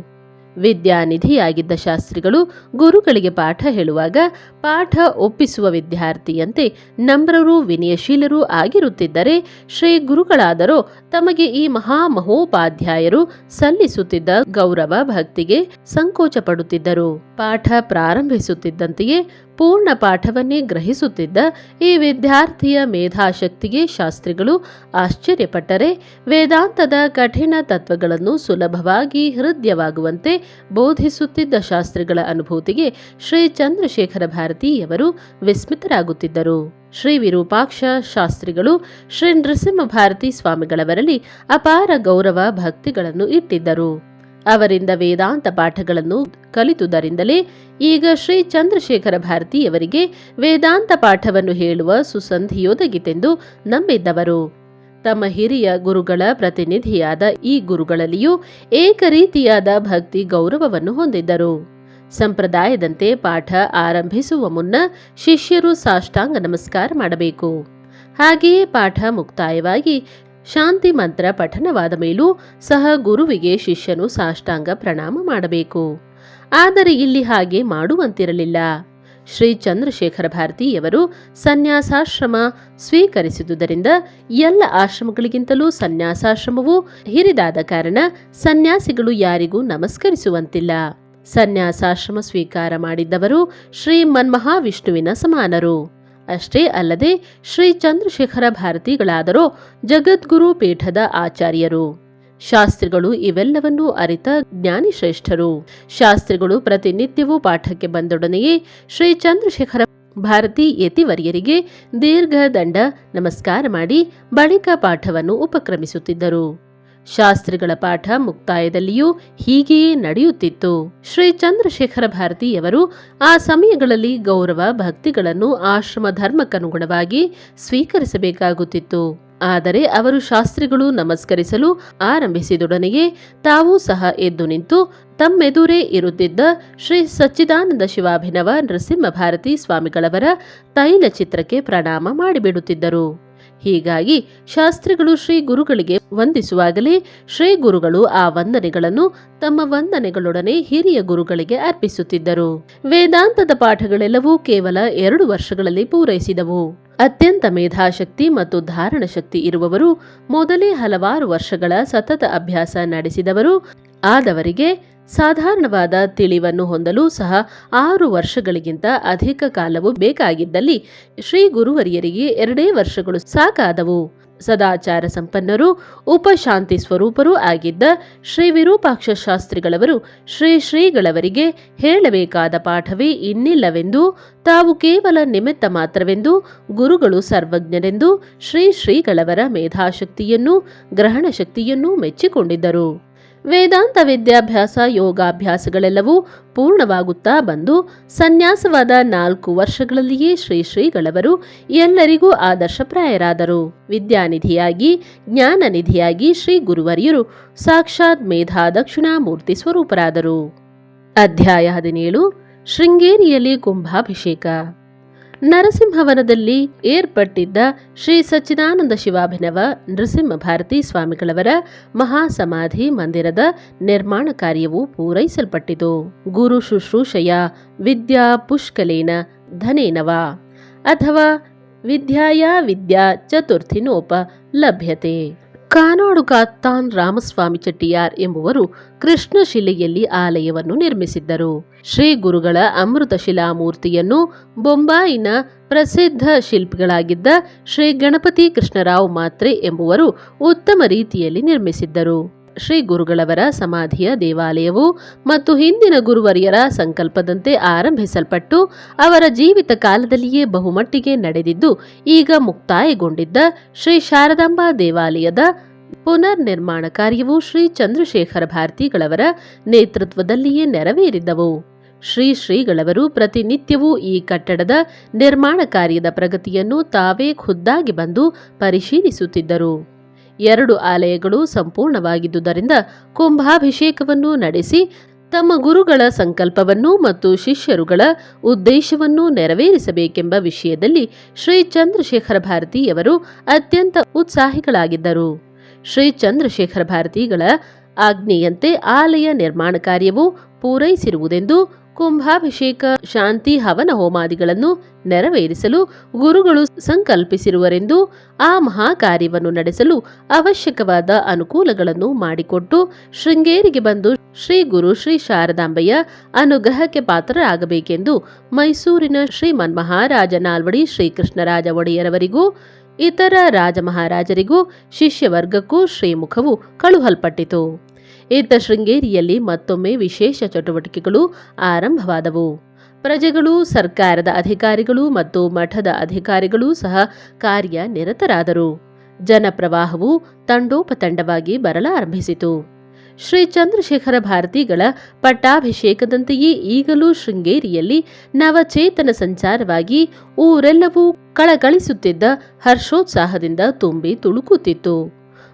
A: ವಿದ್ಯಾನಿಧಿಯಾಗಿದ್ದ ಶಾಸ್ತ್ರಿಗಳು ಗುರುಗಳಿಗೆ ಪಾಠ ಹೇಳುವಾಗ ಪಾಠ ಒಪ್ಪಿಸುವ ವಿದ್ಯಾರ್ಥಿಯಂತೆ ನಮ್ರರೂ ವಿನಯಶೀಲರೂ ಆಗಿರುತ್ತಿದ್ದರೆ, ಶ್ರೀ ಗುರುಗಳಾದರೋ ತಮಗೆ ಈ ಮಹಾಮಹೋಪಾಧ್ಯಾಯರು ಸಲ್ಲಿಸುತ್ತಿದ್ದ ಗೌರವ ಭಕ್ತಿಗೆ ಸಂಕೋಚ ಪಡುತ್ತಿದ್ದರು. ಪಾಠ ಪ್ರಾರಂಭಿಸುತ್ತಿದ್ದಂತೆಯೇ ಪೂರ್ಣ ಪಾಠವನ್ನೇ ಗ್ರಹಿಸುತ್ತಿದ್ದ ಈ ವಿದ್ಯಾರ್ಥಿಯ ಮೇಧಾಶಕ್ತಿಗೆ ಶಾಸ್ತ್ರಿಗಳು ಆಶ್ಚರ್ಯಪಟ್ಟರೆ, ವೇದಾಂತದ ಕಠಿಣ ತತ್ವಗಳನ್ನು ಸುಲಭವಾಗಿ ಹೃದಯವಾಗುವಂತೆ ಬೋಧಿಸುತ್ತಿದ್ದ ಶಾಸ್ತ್ರಿಗಳ ಅನುಭೂತಿಗೆ ಶ್ರೀ ಚಂದ್ರಶೇಖರ ಭಾರತಿಯವರು ವಿಸ್ಮಿತರಾಗುತ್ತಿದ್ದರು. ಶ್ರೀ ವಿರೂಪಾಕ್ಷ ಶಾಸ್ತ್ರಿಗಳು ಶ್ರೀ ನೃಸಿಂಹ ಭಾರತಿ ಸ್ವಾಮಿಗಳವರಲ್ಲಿ ಅಪಾರ ಗೌರವ ಭಕ್ತಿಗಳನ್ನು ಇಟ್ಟಿದ್ದರು. ಅವರಿಂದ ವೇದಾಂತ ಪಾಠಗಳನ್ನು ಕಲಿತುದರಿಂದಲೇ ಈಗ ಶ್ರೀ ಚಂದ್ರಶೇಖರ ಭಾರತಿಯವರಿಗೆ ವೇದಾಂತ ಪಾಠವನ್ನು ಹೇಳುವ ಸುಸಂಧಿಯೊದಗಿತೆಂದು ನಂಬಿದ್ದವರು. ತಮ್ಮ ಹಿರಿಯ ಗುರುಗಳ ಪ್ರತಿನಿಧಿಯಾದ ಈ ಗುರುಗಳಲ್ಲಿಯೂ ಏಕರೀತಿಯಾದ ಭಕ್ತಿ ಗೌರವವನ್ನು ಹೊಂದಿದ್ದರು. ಸಂಪ್ರದಾಯದಂತೆ ಪಾಠ ಆರಂಭಿಸುವ ಮುನ್ನ ಶಿಷ್ಯರು ಸಾಷ್ಟಾಂಗ ನಮಸ್ಕಾರ ಮಾಡಬೇಕು. ಹಾಗೆಯೇ ಪಾಠ ಮುಕ್ತಾಯವಾಗಿ ಶಾಂತಿ ಮಂತ್ರ ಪಠನವಾದ ಮೇಲೂ ಸಹ ಗುರುವಿಗೆ ಶಿಷ್ಯನು ಸಾಷ್ಟಾಂಗ ಪ್ರಣಾಮ ಮಾಡಬೇಕು. ಆದರೆ ಇಲ್ಲಿ ಹಾಗೆ ಮಾಡುವಂತಿರಲಿಲ್ಲ. ಶ್ರೀ ಚಂದ್ರಶೇಖರ ಭಾರತಿಯವರು ಸನ್ಯಾಸಾಶ್ರಮ ಸ್ವೀಕರಿಸಿದುದರಿಂದ ಎಲ್ಲ ಆಶ್ರಮಗಳಿಗಿಂತಲೂ ಸನ್ಯಾಸಾಶ್ರಮವು ಹಿರಿದಾದ ಕಾರಣ ಸನ್ಯಾಸಿಗಳು ಯಾರಿಗೂ ನಮಸ್ಕರಿಸುವಂತಿಲ್ಲ. ಸನ್ಯಾಸಾಶ್ರಮ ಸ್ವೀಕಾರ ಮಾಡಿದ್ದವರು ಶ್ರೀ ಮನ್ಮಹಾವಿಷ್ಣುವಿನ ಸಮಾನರು. ಅಷ್ಟೇ ಅಲ್ಲದೆ ಶ್ರೀ ಚಂದ್ರಶೇಖರ ಭಾರತಿಗಳಾದರೋ ಜಗದ್ಗುರು ಪೀಠದ ಆಚಾರ್ಯರು. ಶಾಸ್ತ್ರಿಗಳು ಇವೆಲ್ಲವನ್ನೂ ಅರಿತ ಜ್ಞಾನಿಶ್ರೇಷ್ಠರು. ಶಾಸ್ತ್ರಿಗಳು ಪ್ರತಿನಿತ್ಯವೂ ಪಾಠಕ್ಕೆ ಬಂದೊಡನೆಯೇ ಶ್ರೀ ಚಂದ್ರಶೇಖರ ಭಾರತಿ ಯತಿವರ್ಯರಿಗೆ ದೀರ್ಘ ದಂಡ ನಮಸ್ಕಾರ ಮಾಡಿ ಬಳಿಕ ಪಾಠವನ್ನು ಉಪಕ್ರಮಿಸುತ್ತಿದ್ದರು. ಶಾಸ್ತ್ರಿಗಳ ಪಾಠ ಮುಕ್ತಾಯದಲ್ಲಿಯೂ ಹೀಗೆಯೇ ನಡೆಯುತ್ತಿತ್ತು. ಶ್ರೀ ಚಂದ್ರಶೇಖರ ಭಾರತಿಯವರು ಆ ಸಮಯಗಳಲ್ಲಿ ಗೌರವ ಭಕ್ತಿಗಳನ್ನು ಆಶ್ರಮ ಧರ್ಮಕ್ಕನುಗುಣವಾಗಿ ಸ್ವೀಕರಿಸಬೇಕಾಗುತ್ತಿತ್ತು. ಆದರೆ ಅವರು ಶಾಸ್ತ್ರಿಗಳು ನಮಸ್ಕರಿಸಲು ಆರಂಭಿಸಿದೊಡನೆಯೇ ತಾವೂ ಸಹ ಎದ್ದು ನಿಂತು ತಮ್ಮೆದುರೇ ಇರುತ್ತಿದ್ದ ಶ್ರೀ ಸಚ್ಚಿದಾನಂದ ಶಿವಾಭಿನವ ನೃಸಿಂಹ ಭಾರತಿ ಸ್ವಾಮಿಗಳವರ ತೈಲ ಚಿತ್ರಕ್ಕೆ ಪ್ರಣಾಮ ಮಾಡಿಬಿಡುತ್ತಿದ್ದರು. ಹೀಗಾಗಿ ಶಾಸ್ತ್ರಿಗಳು ಶ್ರೀ ಗುರುಗಳಿಗೆ ವಂದಿಸುವಾಗಲೇ ಶ್ರೀ ಗುರುಗಳು ಆ ವಂದನೆಗಳನ್ನು ತಮ್ಮ ವಂದನೆಗಳೊಡನೆ ಹಿರಿಯ ಗುರುಗಳಿಗೆ ಅರ್ಪಿಸುತ್ತಿದ್ದರು. ವೇದಾಂತದ ಪಾಠಗಳೆಲ್ಲವೂ ಕೇವಲ 2 ವರ್ಷಗಳಲ್ಲಿ ಪೂರೈಸಿದವು. ಅತ್ಯಂತ ಮೇಧಾಶಕ್ತಿ ಮತ್ತು ಧಾರಣ ಶಕ್ತಿ ಇರುವವರು, ಮೊದಲೇ ಹಲವಾರು ವರ್ಷಗಳ ಸತತ ಅಭ್ಯಾಸ ನಡೆಸಿದವರು ಆದವರಿಗೆ ಸಾಧಾರಣವಾದ ತಿಳಿವನ್ನು ಹೊಂದಲು ಸಹ 6 ವರ್ಷಗಳಿಗಿಂತ ಅಧಿಕ ಕಾಲವು ಬೇಕಾಗಿದ್ದಲ್ಲಿ ಶ್ರೀ ಗುರುವರಿಯರಿಗೆ 2 ವರ್ಷಗಳು ಸಾಕಾದವು. ಸದಾಚಾರ ಸಂಪನ್ನರು ಉಪಶಾಂತಿ ಸ್ವರೂಪರೂ ಆಗಿದ್ದ ಶ್ರೀ ವಿರೂಪಾಕ್ಷ ಶಾಸ್ತ್ರಿಗಳವರು ಶ್ರೀಗಳವರಿಗೆ ಹೇಳಬೇಕಾದ ಪಾಠವೇ ಇನ್ನಿಲ್ಲವೆಂದು, ತಾವು ಕೇವಲ ನಿಮಿತ್ತ ಮಾತ್ರವೆಂದು, ಗುರುಗಳು ಸರ್ವಜ್ಞರೆಂದು ಶ್ರೀಗಳವರ ಮೇಧಾಶಕ್ತಿಯನ್ನೂ ಗ್ರಹಣ ಶಕ್ತಿಯನ್ನೂ ಮೆಚ್ಚಿಕೊಂಡಿದ್ದರು. ವೇದಾಂತ ವಿದ್ಯಾಭ್ಯಾಸ ಯೋಗಾಭ್ಯಾಸಗಳೆಲ್ಲವೂ ಪೂರ್ಣವಾಗುತ್ತಾ ಬಂದು ಸನ್ಯಾಸವಾದ 4 ವರ್ಷಗಳಲ್ಲಿಯೇ ಶ್ರೀಗಳವರು ಎಲ್ಲರಿಗೂ ಆದರ್ಶಪ್ರಾಯರಾದರು. ವಿದ್ಯಾನಿಧಿಯಾಗಿ ಜ್ಞಾನನಿಧಿಯಾಗಿ ಶ್ರೀ ಗುರುವರಿಯರು ಸಾಕ್ಷಾತ್ ಮೇಧಾ ದಕ್ಷಿಣಾಮೂರ್ತಿ ಸ್ವರೂಪರಾದರು. ಅಧ್ಯಾಯ 17 ಶೃಂಗೇರಿಯಲ್ಲಿ ಕುಂಭಾಭಿಷೇಕ. ನರಸಿಂಹವನದಲ್ಲಿ ಏರ್ಪಟ್ಟಿದ್ದ ಶ್ರೀ ಸಚ್ಚಿದಾನಂದ ಶಿವಾಭಿನವ ನೃಸಿಂಹ ಭಾರತಿ ಸ್ವಾಮಿಗಳವರ ಮಹಾಸಮಾಧಿ ಮಂದಿರದ ನಿರ್ಮಾಣ ಕಾರ್ಯವು ಪೂರೈಸಲ್ಪಟ್ಟಿತು. ಗುರು ಶುಶ್ರೂಷೆಯ ವಿದ್ಯಾ ಪುಷ್ಕಲೇನ ಧನೇನವ ಅಥವಾ ವಿದ್ಯಾಯ ವಿದ್ಯಾ ಚತುರ್ಥಿನೋಪ ಲಭ್ಯತೆ. ಕಾನಾಡು ಕಾತ್ತಾನ್ ರಾಮಸ್ವಾಮಿ ಚೆಟ್ಟಿಯಾರ್ ಎಂಬುವರು ಕೃಷ್ಣಶಿಲೆಯಲ್ಲಿ ಆಲಯವನ್ನು ನಿರ್ಮಿಸಿದ್ದರು. ಶ್ರೀ ಗುರುಗಳ ಅಮೃತ ಶಿಲಾಮೂರ್ತಿಯನ್ನು ಬೊಂಬಾಯಿನ ಪ್ರಸಿದ್ಧ ಶಿಲ್ಪಿಗಳಾಗಿದ್ದ ಶ್ರೀ ಗಣಪತಿ ಕೃಷ್ಣರಾವ್ ಮಾತ್ರೆ ಎಂಬುವರು ಉತ್ತಮ ರೀತಿಯಲ್ಲಿ ನಿರ್ಮಿಸಿದ್ದರು. ಶ್ರೀ ಗುರುಗಳವರ ಸಮಾಧಿಯ ದೇವಾಲಯವು ಮತ್ತು ಹಿಂದಿನ ಗುರುವರಿಯರ ಸಂಕಲ್ಪದಂತೆ ಆರಂಭಿಸಲ್ಪಟ್ಟು ಅವರ ಜೀವಿತ ಕಾಲದಲ್ಲಿಯೇ ಬಹುಮಟ್ಟಿಗೆ ನಡೆದಿದ್ದು, ಈಗ ಮುಕ್ತಾಯಗೊಂಡಿದ್ದ ಶ್ರೀ ಶಾರದಾಂಬಾ ದೇವಾಲಯದ ಪುನರ್ ನಿರ್ಮಾಣ ಕಾರ್ಯವು ಶ್ರೀ ಚಂದ್ರಶೇಖರ ಭಾರತಿಗಳವರ ನೇತೃತ್ವದಲ್ಲಿಯೇ ನೆರವೇರಿದ್ದವು. ಶ್ರೀಗಳವರು ಪ್ರತಿನಿತ್ಯವೂ ಈ ಕಟ್ಟಡದ ನಿರ್ಮಾಣ ಕಾರ್ಯದ ಪ್ರಗತಿಯನ್ನು ತಾವೇ ಖುದ್ದಾಗಿ ಬಂದು ಪರಿಶೀಲಿಸುತ್ತಿದ್ದರು. 2 ಆಲಯಗಳು ಸಂಪೂರ್ಣವಾಗಿದ್ದುದರಿಂದ ಕುಂಭಾಭಿಷೇಕವನ್ನು ನಡೆಸಿ ತಮ್ಮ ಗುರುಗಳ ಸಂಕಲ್ಪವನ್ನು ಮತ್ತು ಶಿಷ್ಯರುಗಳ ಉದ್ದೇಶವನ್ನು ನೆರವೇರಿಸಬೇಕೆಂಬ ವಿಷಯದಲ್ಲಿ ಶ್ರೀ ಚಂದ್ರಶೇಖರ ಭಾರತಿಯವರು ಅತ್ಯಂತ ಉತ್ಸಾಹಿಗಳಾಗಿದ್ದರು. ಶ್ರೀ ಚಂದ್ರಶೇಖರ ಭಾರತಿಗಳ ಆಜ್ಞೆಯಂತೆ ಆಲಯ ನಿರ್ಮಾಣ ಕಾರ್ಯವು ಪೂರೈಸಿರುವುದೆಂದು, ಕುಂಭಾಭಿಷೇಕ ಶಾಂತಿ ಹವನ ಹೋಮಾದಿಗಳನ್ನು ನೆರವೇರಿಸಲು ಗುರುಗಳು ಸಂಕಲ್ಪಿಸಿರುವರೆಂದು, ಆ ಮಹಾಕಾರ್ಯವನ್ನು ನಡೆಸಲು ಅವಶ್ಯಕವಾದ ಅನುಕೂಲಗಳನ್ನು ಮಾಡಿಕೊಟ್ಟು ಶೃಂಗೇರಿಗೆ ಬಂದು ಶ್ರೀ ಗುರು ಶ್ರೀ ಶಾರದಾಂಬೆಯ ಅನುಗ್ರಹಕ್ಕೆ ಪಾತ್ರರಾಗಬೇಕೆಂದು ಮೈಸೂರಿನ ಶ್ರೀಮನ್ಮಹಾರಾಜ ನಾಲ್ವಡಿ ಶ್ರೀಕೃಷ್ಣರಾಜ ಒಡೆಯರವರಿಗೂ ಇತರ ರಾಜಮಹಾರಾಜರಿಗೂ ಶಿಷ್ಯವರ್ಗಕ್ಕೂ ಶ್ರೀಮುಖವು ಕಳುಹಲ್ಪಟ್ಟಿತು. ಇತ್ತ ಶೃಂಗೇರಿಯಲ್ಲಿ ಮತ್ತೊಮ್ಮೆ ವಿಶೇಷ ಚಟುವಟಿಕೆಗಳು ಆರಂಭವಾದವು. ಪ್ರಜೆಗಳು, ಸರ್ಕಾರದ ಅಧಿಕಾರಿಗಳು ಮತ್ತು ಮಠದ ಅಧಿಕಾರಿಗಳೂ ಸಹ ಕಾರ್ಯನಿರತರಾದರು. ಜನಪ್ರವಾಹವು ತಂಡೋಪತಂಡವಾಗಿ ಬರಲಾರಂಭಿಸಿತು. ಶ್ರೀ ಚಂದ್ರಶೇಖರ ಭಾರತಿಗಳ ಪಟ್ಟಾಭಿಷೇಕದಂತೆಯೇ ಈಗಲೂ ಶೃಂಗೇರಿಯಲ್ಲಿ ನವಚೇತನ ಸಂಚಾರವಾಗಿ ಊರೆಲ್ಲವೂ ಕಳಕಳಿಸುತ್ತಿದ್ದ ಹರ್ಷೋತ್ಸಾಹದಿಂದ ತುಂಬಿ ತುಳುಕುತ್ತಿತ್ತು.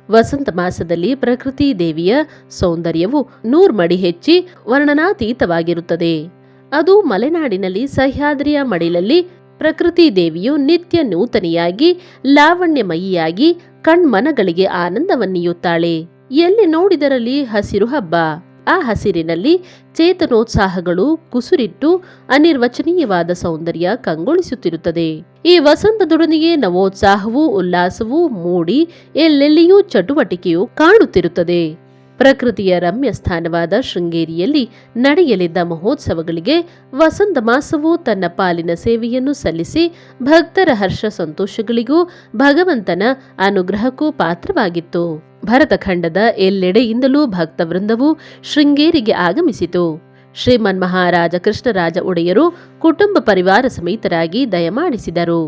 A: ವಸಂತ ಮಾಸದಲ್ಲಿ ಪ್ರಕೃತಿ ದೇವಿಯ ಸೌಂದರ್ಯವು ನೂರ್ಮಡಿ ಹೆಚ್ಚಿ ವರ್ಣನಾತೀತವಾಗಿರುತ್ತದೆ. ಅದು ಮಲೆನಾಡಿನಲ್ಲಿ ಸಹ್ಯಾದ್ರಿಯ ಮಡಿಲಲ್ಲಿ ಪ್ರಕೃತಿ ದೇವಿಯು ನಿತ್ಯ ನೂತನಿಯಾಗಿ ಲಾವಣ್ಯಮಯಿಯಾಗಿ ಕಣ್ಮನಗಳಿಗೆ ಆನಂದವನ್ನೀಯುತ್ತಾಳೆ. ಎಲ್ಲಿ ನೋಡಿದರಲ್ಲಿ ಹಸಿರು ಹಬ್ಬ. ಆ ಹಸಿರಿನಲ್ಲಿ ಚೇತನೋತ್ಸಾಹಗಳು ಕುಸುರಿಟ್ಟು ಅನಿರ್ವಚನೀಯವಾದ ಸೌಂದರ್ಯ ಕಂಗೊಳಿಸುತ್ತಿರುತ್ತದೆ. ಈ ವಸಂತದೊಡನೆಯೇ ನವೋತ್ಸಾಹವೂ ಉಲ್ಲಾಸವೂ ಮೂಡಿ ಎಲ್ಲೆಲ್ಲಿಯೂ ಚಟುವಟಿಕೆಯು ಕಾಣುತ್ತಿರುತ್ತದೆ. ಪ್ರಕೃತಿಯ ರಮ್ಯ ಸ್ಥಾನವಾದ ಶೃಂಗೇರಿಯಲ್ಲಿ ನಡೆಯಲಿದ್ದ ಮಹೋತ್ಸವಗಳಿಗೆ ವಸಂತ ಮಾಸವು ತನ್ನ ಪಾಲಿನ ಸೇವೆಯನ್ನು ಸಲ್ಲಿಸಿ ಭಕ್ತರ ಹರ್ಷ ಸಂತೋಷಗಳಿಗೂ ಭಗವಂತನ ಅನುಗ್ರಹಕ್ಕೂ ಪಾತ್ರವಾಗಿತ್ತು. ಭರತಖಂಡದ ಎಲ್ಲೆಡೆಯಿಂದಲೂ ಭಕ್ತವೃಂದವು ಶೃಂಗೇರಿಗೆ ಆಗಮಿಸಿತು. ಶ್ರೀಮನ್ಮಹಾರಾಜ ಕೃಷ್ಣರಾಜ ಒಡೆಯರು ಕುಟುಂಬ ಪರಿವಾರ ಸಮೇತರಾಗಿ ದಯಮಾಡಿಸಿದರು.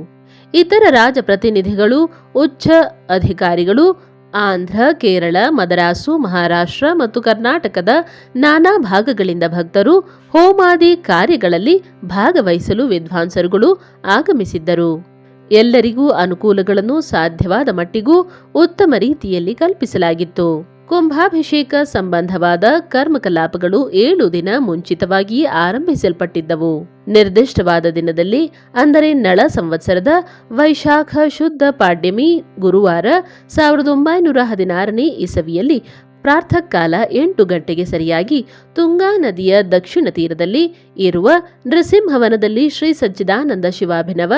A: ಇತರ ರಾಜಪ್ರತಿನಿಧಿಗಳು, ಉಚ್ಚ ಅಧಿಕಾರಿಗಳು, ಆಂಧ್ರ, ಕೇರಳ, ಮದರಾಸು, ಮಹಾರಾಷ್ಟ್ರ ಮತ್ತು ಕರ್ನಾಟಕದ ನಾನಾ ಭಾಗಗಳಿಂದ ಭಕ್ತರು, ಹೋಮಾದಿ ಕಾರ್ಯಗಳಲ್ಲಿ ಭಾಗವಹಿಸಲು ವಿದ್ವಾಂಸರುಗಳು ಆಗಮಿಸಿದ್ದರು. ಎಲ್ಲರಿಗೂ ಅನುಕೂಲಗಳನ್ನು ಸಾಧ್ಯವಾದ ಮಟ್ಟಿಗೂ ಉತ್ತಮ ರೀತಿಯಲ್ಲಿ ಕಲ್ಪಿಸಲಾಗಿತ್ತು. ಕುಂಭಾಭಿಷೇಕ ಸಂಬಂಧವಾದ ಕರ್ಮಕಲಾಪಗಳು 7 ದಿನ ಮುಂಚಿತವಾಗಿಯೇ ಆರಂಭಿಸಲ್ಪಟ್ಟಿದ್ದವು. ನಿರ್ದಿಷ್ಟವಾದ ದಿನದಲ್ಲಿ, ಅಂದರೆ ನಳ ಸಂವತ್ಸರದ ವೈಶಾಖ ಶುದ್ಧ ಪಾಡ್ಯಮಿ ಗುರುವಾರ 1916ನೇ ಇಸವಿಯಲ್ಲಿ ಪ್ರಾತಃಕಾಲ 8 ಗಂಟೆಗೆ ಸರಿಯಾಗಿ ತುಂಗಾ ನದಿಯ ದಕ್ಷಿಣ ತೀರದಲ್ಲಿ ಇರುವ ನೃಸಿಂಹವನದಲ್ಲಿ ಶ್ರೀ ಸಚ್ಚಿದಾನಂದ ಶಿವಾಭಿನವ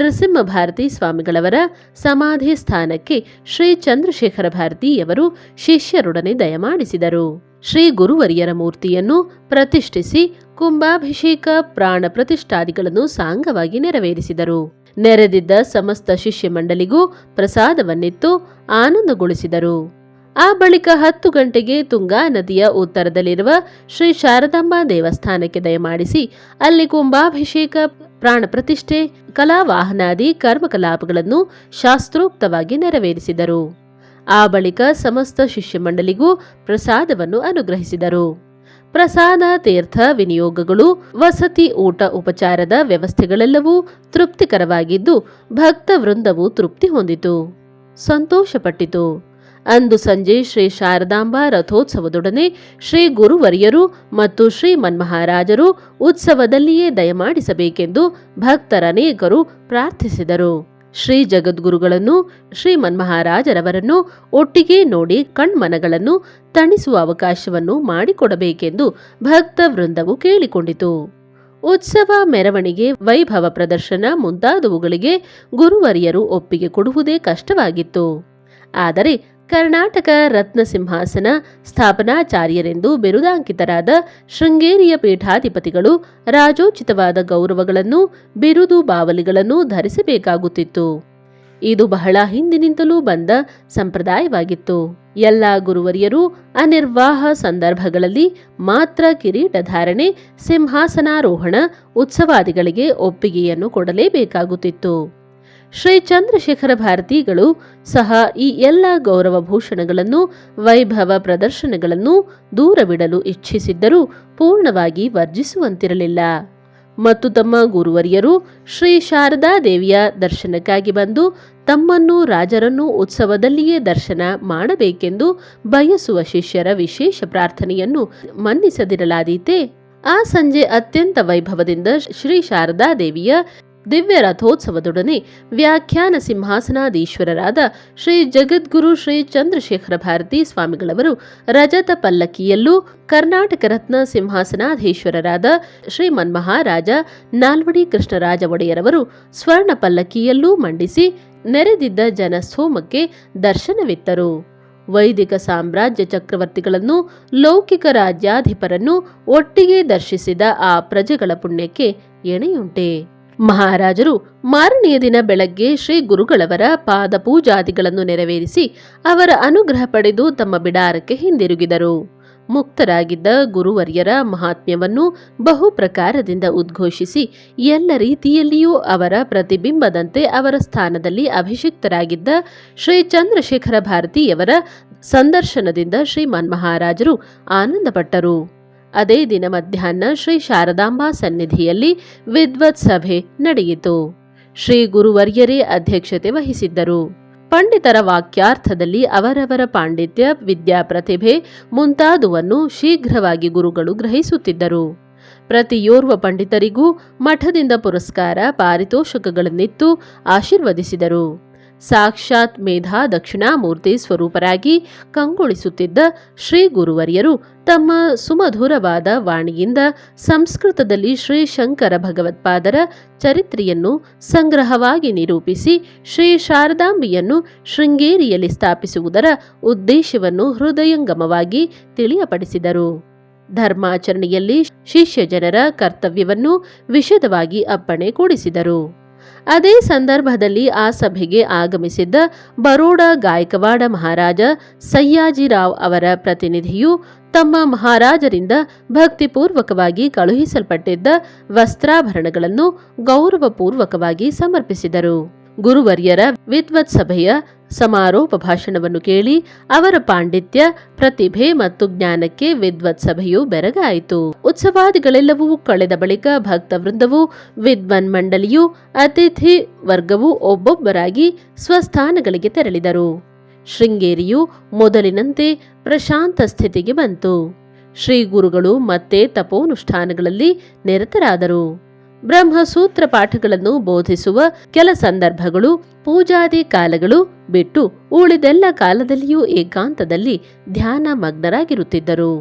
A: ನೃಸಿಂಹ ಭಾರತಿ ಸ್ವಾಮಿಗಳವರ ಸಮಾಧಿ ಸ್ಥಾನಕ್ಕೆ ಶ್ರೀ ಚಂದ್ರಶೇಖರ ಭಾರತಿಯವರು ಶಿಷ್ಯರೊಡನೆ ದಯಮಾಡಿಸಿದರು. ಶ್ರೀ ಗುರುವರಿಯರ ಮೂರ್ತಿಯನ್ನು ಪ್ರತಿಷ್ಠಿಸಿ ಕುಂಭಾಭಿಷೇಕ ಪ್ರಾಣ ಪ್ರತಿಷ್ಠಾದಿಗಳನ್ನು ಸಾಂಗವಾಗಿ ನೆರವೇರಿಸಿದರು. ನೆರೆದಿದ್ದ ಸಮಸ್ತ ಶಿಷ್ಯ ಮಂಡಳಿಗೂ ಪ್ರಸಾದವನ್ನಿತ್ತು ಆನಂದಗೊಳಿಸಿದರು. ಆ ಬಳಿಕ 10 ಗಂಟೆಗೆ ತುಂಗಾ ನದಿಯ ಉತ್ತರದಲ್ಲಿರುವ ಶ್ರೀ ಶಾರದಾಂಬಾ ದೇವಸ್ಥಾನಕ್ಕೆ ದಯಮಾಡಿಸಿ ಅಲ್ಲಿ ಕುಂಭಾಭಿಷೇಕ ಪ್ರಾಣ ಪ್ರತಿಷ್ಠೆ ಕಲಾವಾಹನಾದಿ ಕರ್ಮಕಲಾಪಗಳನ್ನು ಶಾಸ್ತ್ರೋಕ್ತವಾಗಿ ನೆರವೇರಿಸಿದರು. ಆ ಬಳಿಕ ಸಮಸ್ತ ಶಿಷ್ಯ ಮಂಡಳಿಗೂ ಪ್ರಸಾದವನ್ನು ಅನುಗ್ರಹಿಸಿದರು. ಪ್ರಸಾದ ತೀರ್ಥ ವಿನಿಯೋಗಗಳು ವಸತಿ ಊಟ ಉಪಚಾರದ ವ್ಯವಸ್ಥೆಗಳೆಲ್ಲವೂ ತೃಪ್ತಿಕರವಾಗಿದ್ದು ಭಕ್ತ ವೃಂದವು ತೃಪ್ತಿ ಹೊಂದಿತು, ಸಂತೋಷಪಟ್ಟಿತು. ಅಂದು ಸಂಜೆ ಶ್ರೀ ಶಾರದಾಂಬಾ ರಥೋತ್ಸವದೊಡನೆ ಶ್ರೀ ಗುರುವರಿಯರು ಮತ್ತು ಶ್ರೀ ಮನ್ಮಹಾರಾಜರು ಉತ್ಸವದಲ್ಲಿಯೇ ದಯಮಾಡಿಸಬೇಕೆಂದು ಭಕ್ತರನೇಕರು ಪ್ರಾರ್ಥಿಸಿದರು. ಶ್ರೀ ಜಗದ್ಗುರುಗಳನ್ನು ಶ್ರೀ ಮನ್ಮಹಾರಾಜರವರನ್ನು ಒಟ್ಟಿಗೆ ನೋಡಿ ಕಣ್ಮನಗಳನ್ನು ತಣಿಸುವ ಅವಕಾಶವನ್ನು ಮಾಡಿಕೊಡಬೇಕೆಂದು ಭಕ್ತ ವೃಂದವು ಕೇಳಿಕೊಂಡಿತು. ಉತ್ಸವ, ಮೆರವಣಿಗೆ, ವೈಭವ ಪ್ರದರ್ಶನ ಮುಂತಾದವುಗಳಿಗೆ ಗುರುವರಿಯರು ಒಪ್ಪಿಗೆ ಕೊಡುವುದೇ ಕಷ್ಟವಾಗಿತ್ತು. ಆದರೆ ಕರ್ನಾಟಕ ರತ್ನ ಸಿಂಹಾಸನ ಸ್ಥಾಪನಾಚಾರ್ಯರೆಂದು ಬಿರುದಾಂಕಿತರಾದ ಶೃಂಗೇರಿಯ ಪೀಠಾಧಿಪತಿಗಳು ರಾಜೋಚಿತವಾದ ಗೌರವಗಳನ್ನು, ಬಿರುದು ಬಾವಲಿಗಳನ್ನು ಧರಿಸಬೇಕಾಗುತ್ತಿತ್ತು. ಇದು ಬಹಳ ಹಿಂದಿನಿಂದಲೂ ಬಂದ ಸಂಪ್ರದಾಯವಾಗಿತ್ತು. ಎಲ್ಲ ಗುರುವರಿಯರು ಅನಿರ್ವಾಹ ಸಂದರ್ಭಗಳಲ್ಲಿ ಮಾತ್ರ ಕಿರೀಟ ಧಾರಣೆ, ಸಿಂಹಾಸನಾರೋಹಣ ಉತ್ಸವಾದಿಗಳಿಗೆ ಒಪ್ಪಿಗೆಯನ್ನು ಕೊಡಲೇಬೇಕಾಗುತ್ತಿತ್ತು. ಶ್ರೀ ಚಂದ್ರಶೇಖರ ಭಾರತಿಗಳು ಸಹ ಈ ಎಲ್ಲ ಗೌರವಭೂಷಣಗಳನ್ನು, ವೈಭವ ಪ್ರದರ್ಶನಗಳನ್ನು ದೂರವಿಡಲು ಇಚ್ಛಿಸಿದ್ದರೂ ಪೂರ್ಣವಾಗಿ ವರ್ಜಿಸುವಂತಿರಲಿಲ್ಲ. ಮತ್ತು ತಮ್ಮ ಗುರುವರಿಯರು ಶ್ರೀ ಶಾರದಾ ದೇವಿಯ ದರ್ಶನಕ್ಕಾಗಿ ಬಂದು ತಮ್ಮನ್ನು ರಾಜರನ್ನು ಉತ್ಸವದಲ್ಲಿಯೇ ದರ್ಶನ ಮಾಡಬೇಕೆಂದು ಬಯಸುವ ಶಿಷ್ಯರ ವಿಶೇಷ ಪ್ರಾರ್ಥನೆಯನ್ನು ಮನ್ನಿಸದಿರಲಾದೀತೆ. ಆ ಸಂಜೆ ಅತ್ಯಂತ ವೈಭವದಿಂದ ಶ್ರೀ ಶಾರದಾ ದೇವಿಯ ದಿವ್ಯ ರಥೋತ್ಸವದೊಡನೆ ವ್ಯಾಖ್ಯಾನ ಸಿಂಹಾಸನಾಧೀಶ್ವರರಾದ ಶ್ರೀ ಜಗದ್ಗುರು ಶ್ರೀ ಚಂದ್ರಶೇಖರ ಭಾರತಿ ಸ್ವಾಮಿಗಳವರು ರಜತ ಪಲ್ಲಕ್ಕಿಯಲ್ಲೂ, ಕರ್ನಾಟಕ ರತ್ನ ಸಿಂಹಾಸನಾಧೀಶ್ವರರಾದ ಶ್ರೀ ಮನ್ಮಹಾರಾಜ ನಾಲ್ವಡಿ ಕೃಷ್ಣರಾಜ ಒಡೆಯರವರು ಸ್ವರ್ಣ ಪಲ್ಲಕ್ಕಿಯಲ್ಲೂ ಮಂಡಿಸಿ ನೆರೆದಿದ್ದ ಜನಸ್ತೋಮಕ್ಕೆ ದರ್ಶನವಿತ್ತರು. ವೈದಿಕ ಸಾಮ್ರಾಜ್ಯ ಚಕ್ರವರ್ತಿಗಳನ್ನು, ಲೌಕಿಕ ರಾಜ್ಯಾಧಿಪರನ್ನು ಒಟ್ಟಿಗೆ ದರ್ಶಿಸಿದ ಆ ಪ್ರಜೆಗಳ ಪುಣ್ಯಕ್ಕೆ ಎಣೆಯುಂಟೆ. ಮಹಾರಾಜರು ಮಾರನೆಯ ದಿನ ಬೆಳಗ್ಗೆ ಶ್ರೀ ಗುರುಗಳವರ ಪಾದ ಪೂಜಾದಿಗಳನ್ನು ನೆರವೇರಿಸಿ ಅವರ ಅನುಗ್ರಹ ಪಡೆದು ತಮ್ಮ ಬಿಡಾರಕ್ಕೆ ಹಿಂದಿರುಗಿದರು. ಮುಕ್ತರಾಗಿದ್ದ ಗುರುವರ್ಯರ ಮಹಾತ್ಮ್ಯವನ್ನು ಬಹು ಪ್ರಕಾರದಿಂದ ಉದ್ಘೋಷಿಸಿ ಎಲ್ಲ ರೀತಿಯಲ್ಲಿಯೂ ಅವರ ಪ್ರತಿಬಿಂಬದಂತೆ ಅವರ ಸ್ಥಾನದಲ್ಲಿ ಅಭಿಷಿಕ್ತರಾಗಿದ್ದ ಶ್ರೀ ಚಂದ್ರಶೇಖರ ಭಾರತಿಯವರ ಸಂದರ್ಶನದಿಂದ ಶ್ರೀ ಮನ್ಮಹಾರಾಜರು ಆನಂದಪಟ್ಟರು. ಅದೇ ದಿನ ಮಧ್ಯಾಹ್ನ ಶ್ರೀ ಶಾರದಾಂಬಾ ಸನ್ನಿಧಿಯಲ್ಲಿ ವಿದ್ವತ್ ಸಭೆ ನಡೆಯಿತು. ಶ್ರೀ ಗುರುವರ್ಯರೇ ಅಧ್ಯಕ್ಷತೆ ವಹಿಸಿದ್ದರು. ಪಂಡಿತರ ವಾಕ್ಯಾರ್ಥದಲ್ಲಿ ಅವರವರ ಪಾಂಡಿತ್ಯ, ವಿದ್ಯಾ ಪ್ರತಿಭೆ ಮುಂತಾದುವನ್ನು ಶೀಘ್ರವಾಗಿ ಗುರುಗಳು ಗ್ರಹಿಸುತ್ತಿದ್ದರು. ಪ್ರತಿಯೋರ್ವ ಪಂಡಿತರಿಗೂ ಮಠದಿಂದ ಪುರಸ್ಕಾರ, ಪಾರಿತೋಷಕಗಳನ್ನಿತ್ತು ಆಶೀರ್ವದಿಸಿದರು. ಸಾಕ್ಷಾತ್ ಮೇಧಾ ದಕ್ಷಿಣಾಮೂರ್ತಿ ಸ್ವರೂಪರಾಗಿ ಕಂಗೊಳಿಸುತ್ತಿದ್ದ ಶ್ರೀ ಗುರುವರ್ಯರು ತಮ್ಮ ಸುಮಧುರವಾದ ವಾಣಿಯಿಂದ ಸಂಸ್ಕೃತದಲ್ಲಿ ಶ್ರೀ ಶಂಕರ ಭಗವತ್ಪಾದರ ಚರಿತ್ರೆಯನ್ನು ಸಂಗ್ರಹವಾಗಿ ನಿರೂಪಿಸಿ ಶ್ರೀ ಶಾರದಾಂಬೆಯನ್ನು ಶೃಂಗೇರಿಯಲ್ಲಿ ಸ್ಥಾಪಿಸುವುದರ ಉದ್ದೇಶವನ್ನು ಹೃದಯಂಗಮವಾಗಿ ತಿಳಿಯಪಡಿಸಿದರು. ಧರ್ಮಾಚರಣೆಯಲ್ಲಿ ಶಿಷ್ಯ ಜನರ ಕರ್ತವ್ಯವನ್ನು ವಿಶದವಾಗಿ ಅಪ್ಪಣೆ ಕೊಡಿಸಿದರು. ಅದೇ ಸಂದರ್ಭದಲ್ಲಿ ಆ ಸಭೆಗೆ ಆಗಮಿಸಿದ್ದ ಬರೋಡಾ ಗಾಯಕವಾಡ ಮಹಾರಾಜ ಸಯ್ಯಾಜಿರಾವ್ ಅವರ ಪ್ರತಿನಿಧಿಯು ತಮ್ಮ ಮಹಾರಾಜರಿಂದ ಭಕ್ತಿಪೂರ್ವಕವಾಗಿ ಕಳುಹಿಸಲ್ಪಟ್ಟಿದ್ದ ವಸ್ತ್ರಾಭರಣಗಳನ್ನು ಗೌರವಪೂರ್ವಕವಾಗಿ ಸಮರ್ಪಿಸಿದರು. ಗುರುವರ್ಯರ ವಿದ್ವತ್ ಸಭೆಯ ಸಮಾರೋಪ ಭಾಷಣವನ್ನು ಕೇಳಿ ಅವರ ಪಾಂಡಿತ್ಯ, ಪ್ರತಿಭೆ ಮತ್ತು ಜ್ಞಾನಕ್ಕೆ ವಿದ್ವತ್ ಸಭೆಯು ಬೆರಗಾಯಿತು. ಉತ್ಸವಾದಿಗಳೆಲ್ಲವೂ ಕಳೆದ ಬಳಿಕ ಭಕ್ತವೃಂದವು, ವಿದ್ವನ್ ಮಂಡಳಿಯು, ಅತಿಥಿ ವರ್ಗವು ಒಬ್ಬೊಬ್ಬರಾಗಿ ಸ್ವಸ್ಥಾನಗಳಿಗೆ ತೆರಳಿದರು. ಶೃಂಗೇರಿಯು ಮೊದಲಿನಂತೆ ಪ್ರಶಾಂತ ಸ್ಥಿತಿಗೆ ಬಂತು. ಶ್ರೀ ಗುರುಗಳು ಮತ್ತೆ ತಪೋನುಷ್ಠಾನಗಳಲ್ಲಿ ನಿರತರಾದರು. ಬ್ರಹ್ಮಸೂತ್ರ ಪಾಠಗಳನ್ನು ಬೋಧಿಸುವ ಕೆಲ ಸಂದರ್ಭಗಳು, ಪೂಜಾದಿ ಕಾಲಗಳು ಬಿಟ್ಟು ಉಳಿದೆಲ್ಲ ಕಾಲದಲ್ಲಿಯೂ ಏಕಾಂತದಲ್ಲಿ ಧ್ಯಾನ ಮಗ್ನರಾಗಿರುತ್ತಿದ್ದರು.